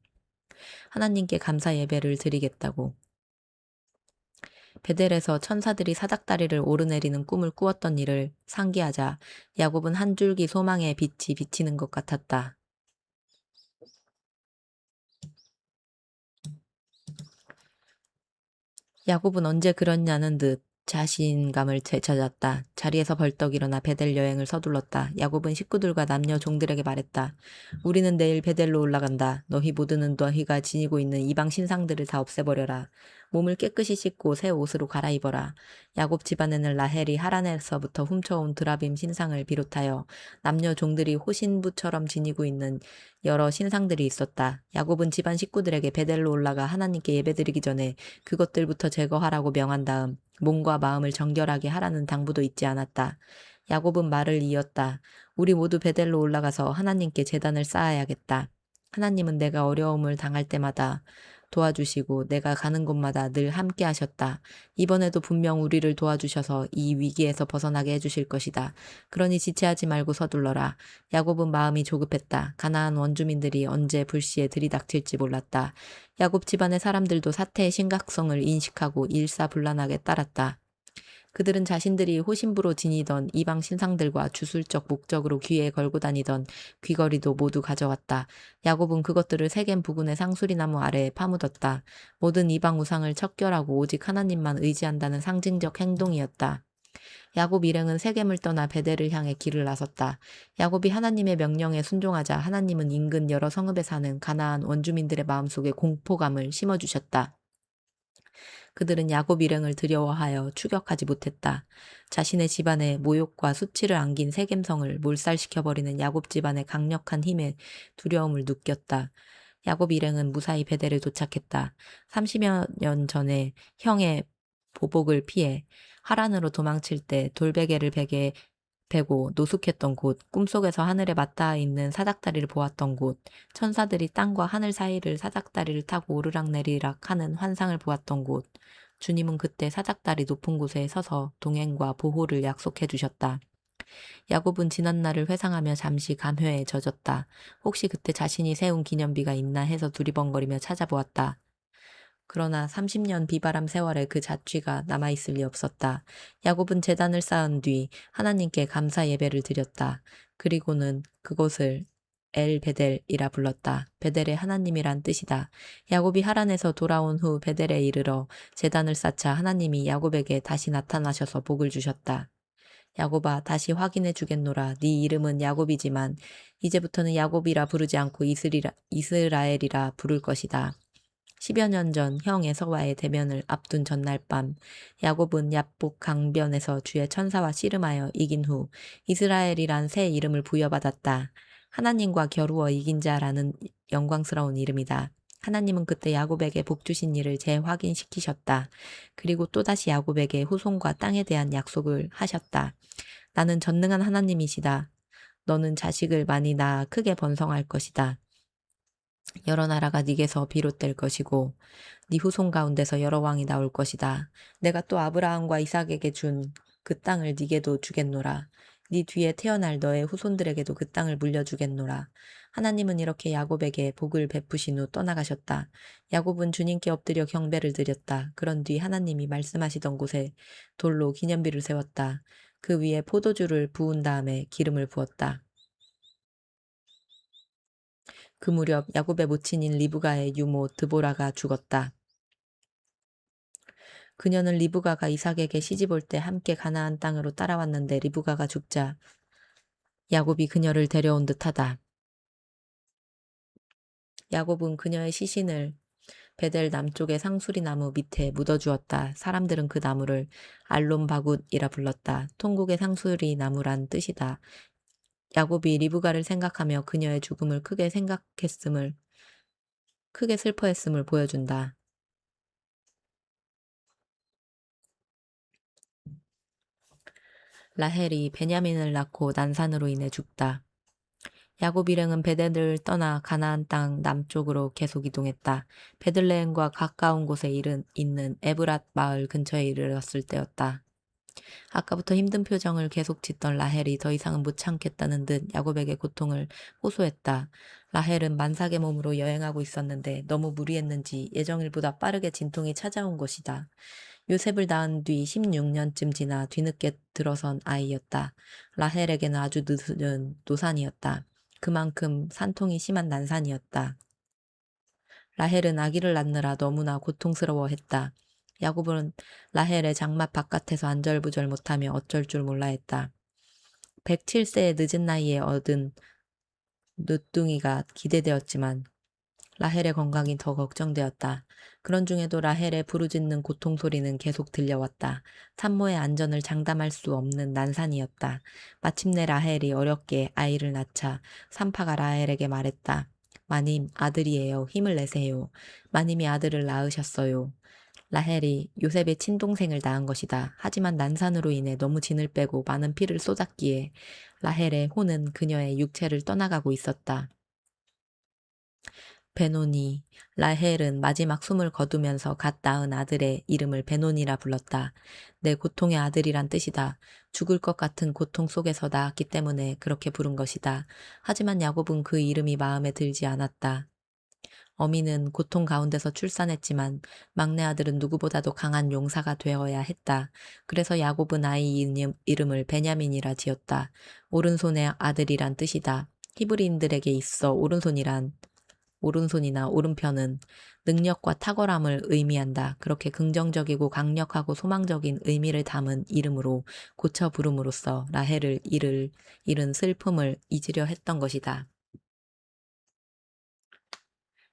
하나님께 감사 예배를 드리겠다고. 베델에서 천사들이 사닥다리를 오르내리는 꿈을 꾸었던 일을 상기하자 야곱은 한 줄기 소망의 빛이 비치는 것 같았다. 야곱은 언제 그랬냐는 듯 자신감을 되찾았다. 자리에서 벌떡 일어나 베델 여행을 서둘렀다. 야곱은 식구들과 남녀 종들에게 말했다. 우리는 내일 베델로 올라간다. 너희 모두는 너희가 지니고 있는 이방 신상들을 다 없애버려라. 몸을 깨끗이 씻고 새 옷으로 갈아입어라. 야곱 집안에는 라헬이 하란에서부터 훔쳐온 드라빔 신상을 비롯하여 남녀 종들이 호신부처럼 지니고 있는 여러 신상들이 있었다. 야곱은 집안 식구들에게 베델로 올라가 하나님께 예배드리기 전에 그것들부터 제거하라고 명한 다음 몸과 마음을 정결하게 하라는 당부도 잊지 않았다. 야곱은 말을 이었다. 우리 모두 베델로 올라가서 하나님께 제단을 쌓아야겠다. 하나님은 내가 어려움을 당할 때마다 도와주시고 내가 가는 곳마다 늘 함께 하셨다. 이번에도 분명 우리를 도와주셔서 이 위기에서 벗어나게 해주실 것이다. 그러니 지체하지 말고 서둘러라. 야곱은 마음이 조급했다. 가나안 원주민들이 언제 불시에 들이닥칠지 몰랐다. 야곱 집안의 사람들도 사태의 심각성을 인식하고 일사불란하게 따랐다. 그들은 자신들이 호신부로 지니던 이방 신상들과 주술적 목적으로 귀에 걸고 다니던 귀걸이도 모두 가져왔다. 야곱은 그것들을 세겜 부근의 상수리나무 아래에 파묻었다. 모든 이방 우상을 척결하고 오직 하나님만 의지한다는 상징적 행동이었다. 야곱 일행은 세겜을 떠나 베델을 향해 길을 나섰다. 야곱이 하나님의 명령에 순종하자 하나님은 인근 여러 성읍에 사는 가나안 원주민들의 마음속에 공포감을 심어주셨다. 그들은 야곱 일행을 두려워하여 추격하지 못했다. 자신의 집안에 모욕과 수치를 안긴 세겜성을 몰살시켜버리는 야곱 집안의 강력한 힘에 두려움을 느꼈다. 야곱 일행은 무사히 베델에 도착했다. 30여 년 전에 형의 보복을 피해 하란으로 도망칠 때 돌베개를 베개 베고 노숙했던 곳, 꿈속에서 하늘에 맞닿아 있는 사닥다리를 보았던 곳, 천사들이 땅과 하늘 사이를 사닥다리를 타고 오르락내리락 하는 환상을 보았던 곳, 주님은 그때 사닥다리 높은 곳에 서서 동행과 보호를 약속해 주셨다. 야곱은 지난 날을 회상하며 잠시 감회에 젖었다. 혹시 그때 자신이 세운 기념비가 있나 해서 두리번거리며 찾아보았다. 그러나 30년 비바람 세월에 그 자취가 남아있을 리 없었다. 야곱은 제단을 쌓은 뒤 하나님께 감사 예배를 드렸다. 그리고는 그곳을 엘 베델이라 불렀다. 베델의 하나님이란 뜻이다. 야곱이 하란에서 돌아온 후 베델에 이르러 제단을 쌓자 하나님이 야곱에게 다시 나타나셔서 복을 주셨다. 야곱아 다시 확인해 주겠노라. 네 이름은 야곱이지만 이제부터는 야곱이라 부르지 않고 이스라엘이라 부를 것이다. 10여 년 전 형 에서와의 대면을 앞둔 전날 밤 야곱은 야복 강변에서 주의 천사와 씨름하여 이긴 후 이스라엘이란 새 이름을 부여받았다. 하나님과 겨루어 이긴 자라는 영광스러운 이름이다. 하나님은 그때 야곱에게 복 주신 일을 재확인시키셨다. 그리고 또다시 야곱에게 후손과 땅에 대한 약속을 하셨다. 나는 전능한 하나님이시다. 너는 자식을 많이 낳아 크게 번성할 것이다. 여러 나라가 네게서 비롯될 것이고 네 후손 가운데서 여러 왕이 나올 것이다. 내가 또 아브라함과 이삭에게 준 그 땅을 네게도 주겠노라. 네 뒤에 태어날 너의 후손들에게도 그 땅을 물려주겠노라. 하나님은 이렇게 야곱에게 복을 베푸신 후 떠나가셨다. 야곱은 주님께 엎드려 경배를 드렸다. 그런 뒤 하나님이 말씀하시던 곳에 돌로 기념비를 세웠다. 그 위에 포도주를 부은 다음에 기름을 부었다. 그 무렵 야곱의 모친인 리브가의 유모 드보라가 죽었다. 그녀는 리브가가 이삭에게 시집올 때 함께 가나안 땅으로 따라왔는데 리브가가 죽자 야곱이 그녀를 데려온 듯하다. 야곱은 그녀의 시신을 베델 남쪽의 상수리 나무 밑에 묻어주었다. 사람들은 그 나무를 알론바굿이라 불렀다. 통곡의 상수리 나무란 뜻이다. 야곱이 리브가를 생각하며 그녀의 죽음을 크게 슬퍼했음을 보여준다. 라헬이 베냐민을 낳고 난산으로 인해 죽다. 야곱 일행은 베델을 떠나 가나안 땅 남쪽으로 계속 이동했다. 베들레헴과 가까운 곳에 있는 에브랏 마을 근처에 이르렀을 때였다. 아까부터 힘든 표정을 계속 짓던 라헬이 더 이상은 못 참겠다는 듯 야곱에게 고통을 호소했다. 라헬은 만삭의 몸으로 여행하고 있었는데 너무 무리했는지 예정일보다 빠르게 진통이 찾아온 것이다. 요셉을 낳은 뒤 16년쯤 지나 뒤늦게 들어선 아이였다. 라헬에게는 아주 늦은 노산이었다. 그만큼 산통이 심한 난산이었다. 라헬은 아기를 낳느라 너무나 고통스러워했다. 야곱은 라헬의 장막 바깥에서 안절부절 못하며 어쩔 줄 몰라 했다. 107세의 늦은 나이에 얻은 늦둥이가 기대되었지만 라헬의 건강이 더 걱정되었다. 그런 중에도 라헬의 부르짖는 고통 소리는 계속 들려왔다. 산모의 안전을 장담할 수 없는 난산이었다. 마침내 라헬이 어렵게 아이를 낳자 산파가 라헬에게 말했다. 마님, 아들이에요. 힘을 내세요. 마님이 아들을 낳으셨어요. 라헬이 요셉의 친동생을 낳은 것이다. 하지만 난산으로 인해 너무 진을 빼고 많은 피를 쏟았기에 라헬의 혼은 그녀의 육체를 떠나가고 있었다. 베노니, 라헬은 마지막 숨을 거두면서 갓 낳은 아들의 이름을 베노니라 불렀다. 내 고통의 아들이란 뜻이다. 죽을 것 같은 고통 속에서 낳았기 때문에 그렇게 부른 것이다. 하지만 야곱은 그 이름이 마음에 들지 않았다. 어미는 고통 가운데서 출산했지만 막내 아들은 누구보다도 강한 용사가 되어야 했다. 그래서 야곱은 아이 이름을 베냐민이라 지었다. 오른손의 아들이란 뜻이다. 히브리인들에게 있어 오른손이나 오른편은 능력과 탁월함을 의미한다. 그렇게 긍정적이고 강력하고 소망적인 의미를 담은 이름으로 고쳐 부름으로써 라헬을 잃은 슬픔을 잊으려 했던 것이다.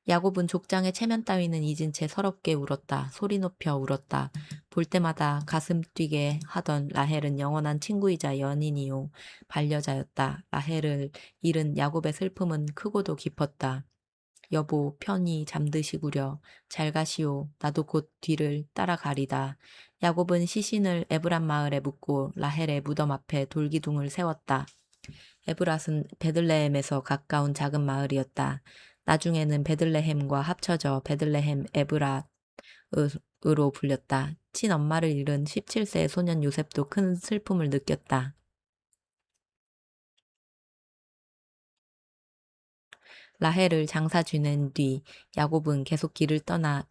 야곱은 족장의 체면 따위는 잊은 채 서럽게 울었다. 소리 높여 울었다. 볼 때마다 가슴 뛰게 하던 라헬은 영원한 친구이자 연인이요 반려자였다. 라헬을 잃은 야곱의 슬픔은 크고도 깊었다. 여보, 편히 잠드시구려. 잘 가시오. 나도 곧 뒤를 따라가리다. 야곱은 시신을 에브란 마을에 묻고 라헬의 무덤 앞에 돌기둥을 세웠다. 에브랏은 베들레헴에서 가까운 작은 마을이었다. 나중에는 베들레헴과 합쳐져 베들레헴 에브랏으로 불렸다. 친엄마를 잃은 17세의 소년 요셉도 큰 슬픔을 느꼈다. 라헬을 장사 지낸 뒤 야곱은 계속 길을 떠나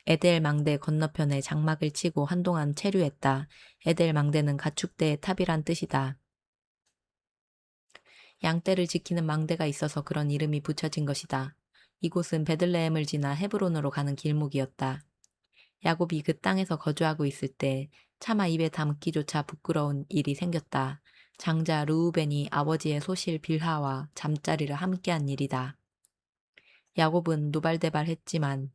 에델 망대 건너편에 장막을 치고 한동안 체류했다. 에델 망대는 가축대의 탑이란 뜻이다. 양떼를 지키는 망대가 있어서 그런 이름이 붙여진 것이다. 이곳은 베들레헴을 지나 헤브론으로 가는 길목이었다. 야곱이 그 땅에서 거주하고 있을 때 차마 입에 담기조차 부끄러운 일이 생겼다. 장자 르우벤이 아버지의 소실 빌하와 잠자리를 함께한 일이다. 야곱은 노발대발했지만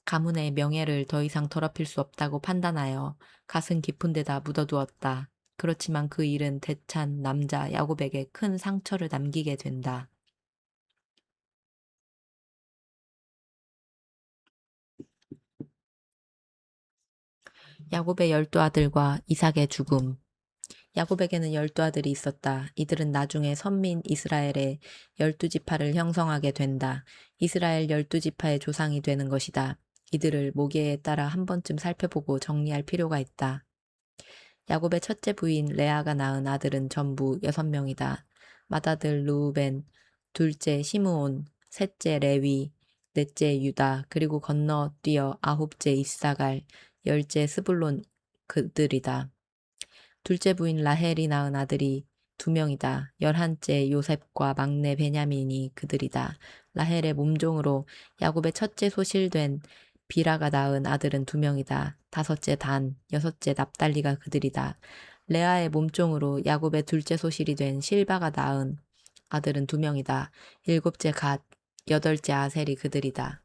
가문의 명예를 더 이상 더럽힐 수 없다고 판단하여 가슴 깊은 데다 묻어두었다. 그렇지만 그 일은 대찬 남자 야곱에게 큰 상처를 남기게 된다. 야곱의 12아들과 이삭의 죽음. 야곱에게는 12아들이 있었다. 이들은 나중에 선민 이스라엘의 12지파를 형성하게 된다. 이스라엘 12지파의 조상이 되는 것이다. 이들을 모계에 따라 한 번쯤 살펴보고 정리할 필요가 있다. 야곱의 첫째 부인 레아가 낳은 아들은 전부 6명이다. 맏아들 루벤, 둘째 시므온, 셋째 레위, 넷째 유다, 그리고 건너뛰어 아홉째 이사갈, 열째 스불론 그들이다. 둘째 부인 라헬이 낳은 아들이 2명이다. 11째 요셉과 막내 베냐민이 그들이다. 라헬의 몸종으로 야곱의 첫째 소실된 비라가 낳은 아들은 2명이다. 5째 단, 6째 납달리가 그들이다. 레아의 몸종으로 야곱의 둘째 소실이 된 실바가 낳은 아들은 2명이다. 7째 갓, 8째 아셀이 그들이다.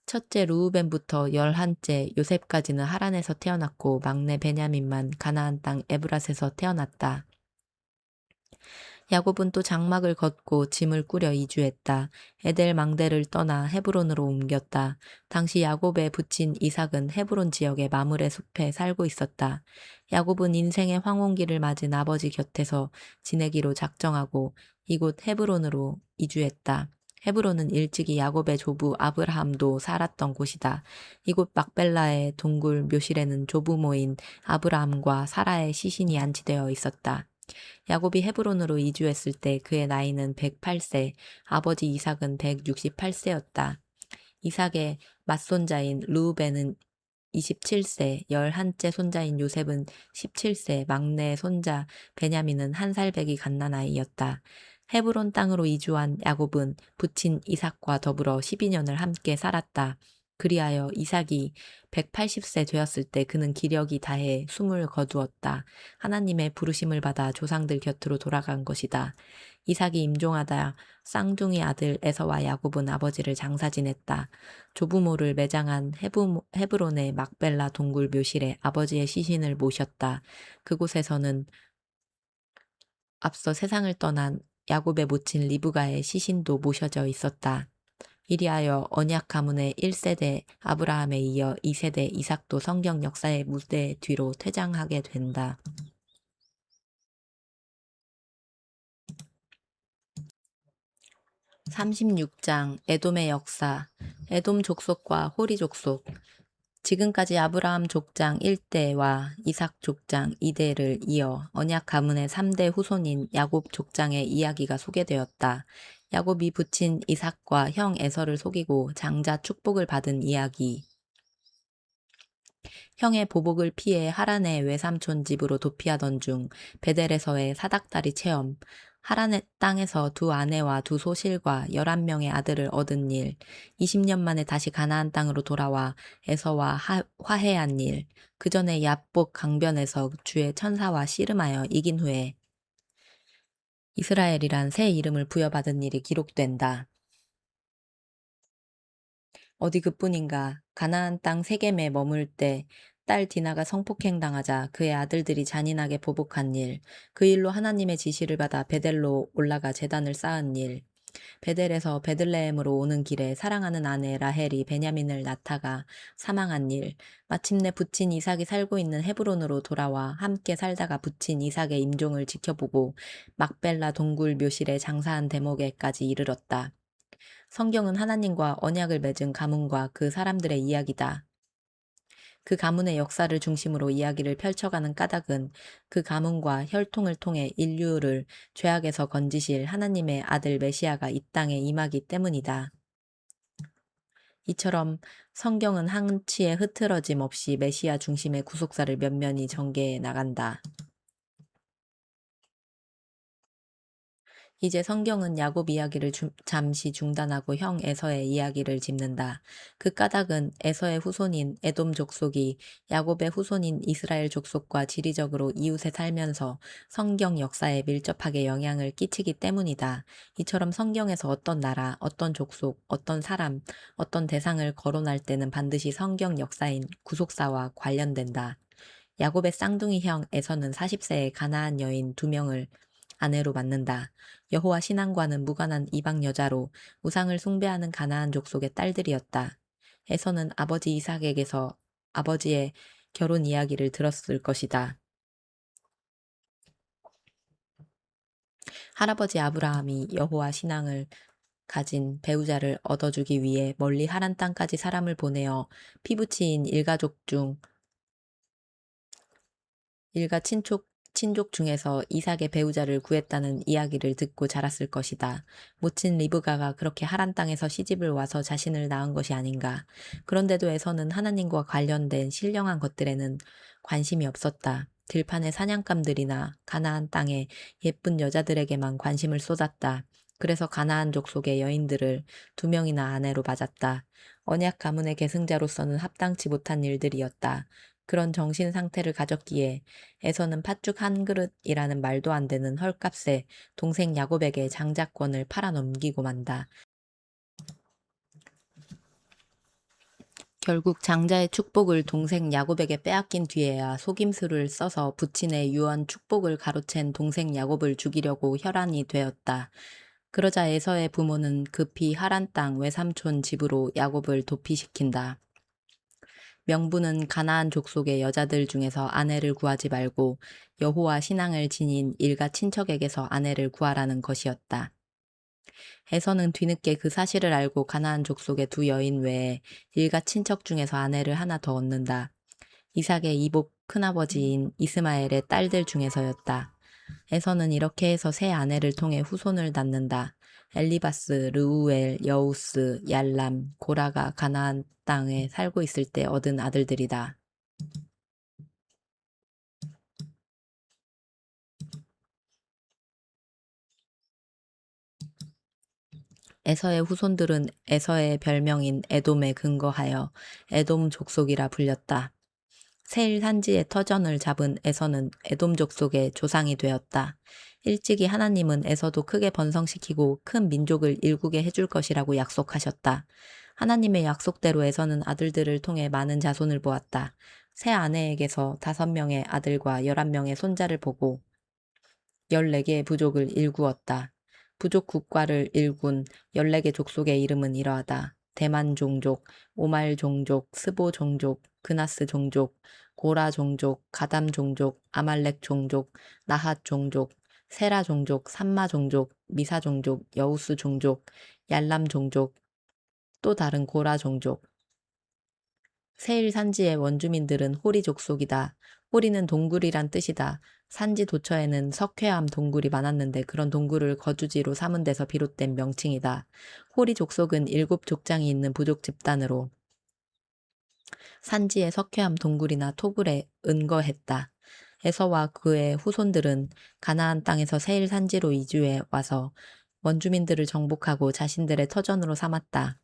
첫째 루우벤부터 11째 요셉까지는 하란에서 태어났고 막내 베냐민만 가나안 땅 에브랏에서 태어났다. 야곱은 또 장막을 걷고 짐을 꾸려 이주했다. 에델 망대를 떠나 헤브론으로 옮겼다. 당시 야곱의 부친 이삭은 헤브론 지역의 마물의 숲에 살고 있었다. 야곱은 인생의 황혼기를 맞은 아버지 곁에서 지내기로 작정하고 이곳 헤브론으로 이주했다. 헤브론은 일찍이 야곱의 조부 아브라함도 살았던 곳이다. 이곳 막벨라의 동굴 묘실에는 조부모인 아브라함과 사라의 시신이 안치되어 있었다. 야곱이 헤브론으로 이주했을 때 그의 나이는 108세, 아버지 이삭은 168세였다. 이삭의 맞손자인 르우벤은 27세, 11째 손자인 요셉은 17세, 막내 손자 베냐민은 1살 배기 갓난아이였다. 헤브론 땅으로 이주한 야곱은 부친 이삭과 더불어 12년을 함께 살았다. 그리하여 이삭이 180세 되었을 때 그는 기력이 다해 숨을 거두었다. 하나님의 부르심을 받아 조상들 곁으로 돌아간 것이다. 이삭이 임종하다 쌍둥이 아들 에서와 야곱은 아버지를 장사 지냈다. 조부모를 매장한 헤브론의 막벨라 동굴 묘실에 아버지의 시신을 모셨다. 그곳에서는 앞서 세상을 떠난 야곱의 모친 리브가의 시신도 모셔져 있었다. 이리하여 언약 가문의 1세대 아브라함에 이어 2세대 이삭도 성경 역사의 무대 뒤로 퇴장하게 된다. 36장 에돔의 역사. 에돔 족속과 호리 족속. 지금까지 아브라함 족장 1대와 이삭 족장 2대를 이어 언약 가문의 3대 후손인 야곱 족장의 이야기가 소개되었다. 야곱이 부친 이삭과 형 에서를 속이고 장자 축복을 받은 이야기. 형의 보복을 피해 하란의 외삼촌 집으로 도피하던 중 베델에서의 사닥다리 체험, 하란의 땅에서 두 아내와 두 소실과 11명의 아들을 얻은 일, 20년 만에 다시 가나안 땅으로 돌아와 에서와 화해한 일, 그 전에 야복 강변에서 주의 천사와 씨름하여 이긴 후에 이스라엘이란 새 이름을 부여받은 일이 기록된다. 어디 그뿐인가 가나안 땅 세겜에 머물 때 딸 디나가 성폭행 당하자 그의 아들들이 잔인하게 보복한 일, 그 일로 하나님의 지시를 받아 베델로 올라가 제단을 쌓은 일, 베델에서 베들레헴으로 오는 길에 사랑하는 아내 라헬이 베냐민을 낳다가 사망한 일, 마침내 부친 이삭이 살고 있는 헤브론으로 돌아와 함께 살다가 부친 이삭의 임종을 지켜보고 막벨라 동굴 묘실에 장사한 대목에까지 이르렀다. 성경은 하나님과 언약을 맺은 가문과 그 사람들의 이야기다. 그 가문의 역사를 중심으로 이야기를 펼쳐가는 까닭은 그 가문과 혈통을 통해 인류를 죄악에서 건지실 하나님의 아들 메시아가 이 땅에 임하기 때문이다. 이처럼 성경은 한치의 흐트러짐 없이 메시아 중심의 구속사를 면면히 전개해 나간다. 이제 성경은 야곱 이야기를 잠시 중단하고 형 에서의 이야기를 짚는다. 그 까닭은 에서의 후손인 에돔 족속이 야곱의 후손인 이스라엘 족속과 지리적으로 이웃에 살면서 성경 역사에 밀접하게 영향을 끼치기 때문이다. 이처럼 성경에서 어떤 나라, 어떤 족속, 어떤 사람, 어떤 대상을 거론할 때는 반드시 성경 역사인 구속사와 관련된다. 야곱의 쌍둥이 형 에서는 40세의 가나안 여인 2명을 아내로 맡는다. 여호와 신앙과는 무관한 이방 여자로 우상을 숭배하는 가나안 족속의 딸들이었다. 에서는 아버지 이삭에게서 아버지의 결혼 이야기를 들었을 것이다. 할아버지 아브라함이 여호와 신앙을 가진 배우자를 얻어주기 위해 멀리 하란 땅까지 사람을 보내어 피부치인 일가족 중 일가 친족 중에서 이삭의 배우자를 구했다는 이야기를 듣고 자랐을 것이다. 모친 리브가가 그렇게 하란 땅에서 시집을 와서 자신을 낳은 것이 아닌가. 그런데도 에서는 하나님과 관련된 신령한 것들에는 관심이 없었다. 들판의 사냥감들이나 가나안 땅의 예쁜 여자들에게만 관심을 쏟았다. 그래서 가나안 족속의 여인들을 2명이나 아내로 맞았다. 언약 가문의 계승자로서는 합당치 못한 일들이었다. 그런 정신 상태를 가졌기에 에서는 팥죽 한 그릇이라는 말도 안 되는 헐값에 동생 야곱에게 장자권을 팔아넘기고 만다. 결국 장자의 축복을 동생 야곱에게 빼앗긴 뒤에야 속임수를 써서 부친의 유언 축복을 가로챈 동생 야곱을 죽이려고 혈안이 되었다. 그러자 에서의 부모는 급히 하란 땅 외삼촌 집으로 야곱을 도피시킨다. 명분은 가나안 족속의 여자들 중에서 아내를 구하지 말고 여호와 신앙을 지닌 일가 친척에게서 아내를 구하라는 것이었다. 에서는 뒤늦게 그 사실을 알고 가나안 족속의 2여인 외에 일가 친척 중에서 아내를 하나 더 얻는다. 이삭의 이복 큰아버지인 이스마엘의 딸들 중에서였다. 에서는 이렇게 해서 세 아내를 통해 후손을 낳는다. 엘리바스, 르우엘, 여우스, 얄람, 고라가 가나안 땅에 살고 있을 때 얻은 아들들이다. 에서의 후손들은 에서의 별명인 에돔에 근거하여 에돔 족속이라 불렸다. 세일 산지의 터전을 잡은 에서는 에돔 족속의 조상이 되었다. 일찍이 하나님은 에서도 크게 번성시키고 큰 민족을 일구게 해줄 것이라고 약속하셨다. 하나님의 약속대로 에서는 아들들을 통해 많은 자손을 보았다. 새 아내에게서 5명의 아들과 11명의 손자를 보고 14개의 부족을 일구었다. 부족 국가를 일군 14개 족속의 이름은 이러하다. 대만 종족, 오말 종족, 스보 종족, 그나스 종족, 고라 종족, 가담 종족, 아말렉 종족, 나핫 종족, 세라 종족, 삼마 종족, 미사 종족, 여우스 종족, 얄람 종족, 또 다른 고라 종족. 세일 산지의 원주민들은 호리 족속이다. 호리는 동굴이란 뜻이다. 산지 도처에는 석회암 동굴이 많았는데 그런 동굴을 거주지로 삼은 데서 비롯된 명칭이다. 호리 족속은 7족장이 있는 부족 집단으로 산지의 석회암 동굴이나 토굴에 은거했다. 에서와 그의 후손들은 가나안 땅에서 세일 산지로 이주해 와서 원주민들을 정복하고 자신들의 터전으로 삼았다.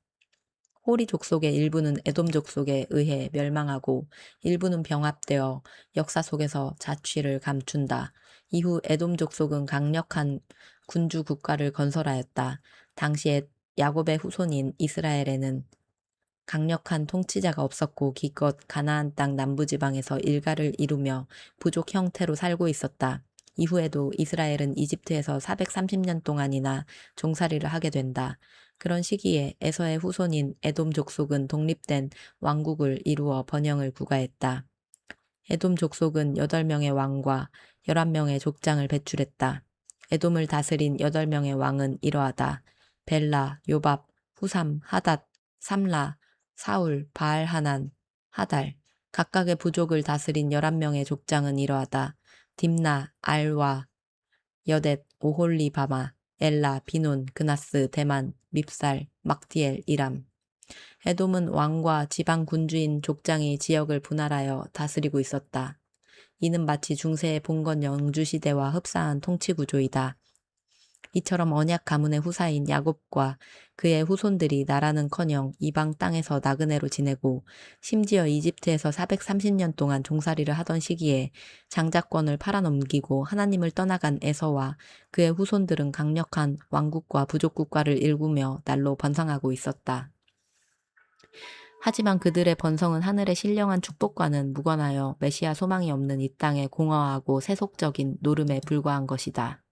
호리 족속의 일부는 에돔 족속에 의해 멸망하고 일부는 병합되어 역사 속에서 자취를 감춘다. 이후 에돔 족속은 강력한 군주 국가를 건설하였다. 당시에 야곱의 후손인 이스라엘에는 강력한 통치자가 없었고 기껏 가나안 땅 남부지방에서 일가를 이루며 부족 형태로 살고 있었다. 이후에도 이스라엘은 이집트에서 430년 동안이나 종살이를 하게 된다. 그런 시기에 에서의 후손인 에돔 족속은 독립된 왕국을 이루어 번영을 부과했다. 에돔 족속은 8명의 왕과 11명의 족장을 배출했다. 에돔을 다스린 8명의 왕은 이러하다. 벨라, 요밥, 후삼, 하닷, 삼라, 사울, 바알하난, 하달. 각각의 부족을 다스린 11명의 족장은 이러하다. 딥나, 알와, 여댓, 오홀리바마, 엘라, 비논, 그나스, 대만, 밉살, 막디엘, 이람. 에돔은 왕과 지방 군주인 족장이 지역을 분할하여 다스리고 있었다. 이는 마치 중세의 봉건 영주 시대와 흡사한 통치 구조이다. 이처럼 언약 가문의 후사인 야곱과 그의 후손들이 나라는커녕 이방 땅에서 나그네로 지내고 심지어 이집트에서 430년 동안 종살이를 하던 시기에 장자권을 팔아넘기고 하나님을 떠나간 에서와 그의 후손들은 강력한 왕국과 부족국가를 일구며 날로 번성하고 있었다. 하지만 그들의 번성은 하늘의 신령한 축복과는 무관하여 메시아 소망이 없는 이 땅의 공허하고 세속적인 노름에 불과한 것이다.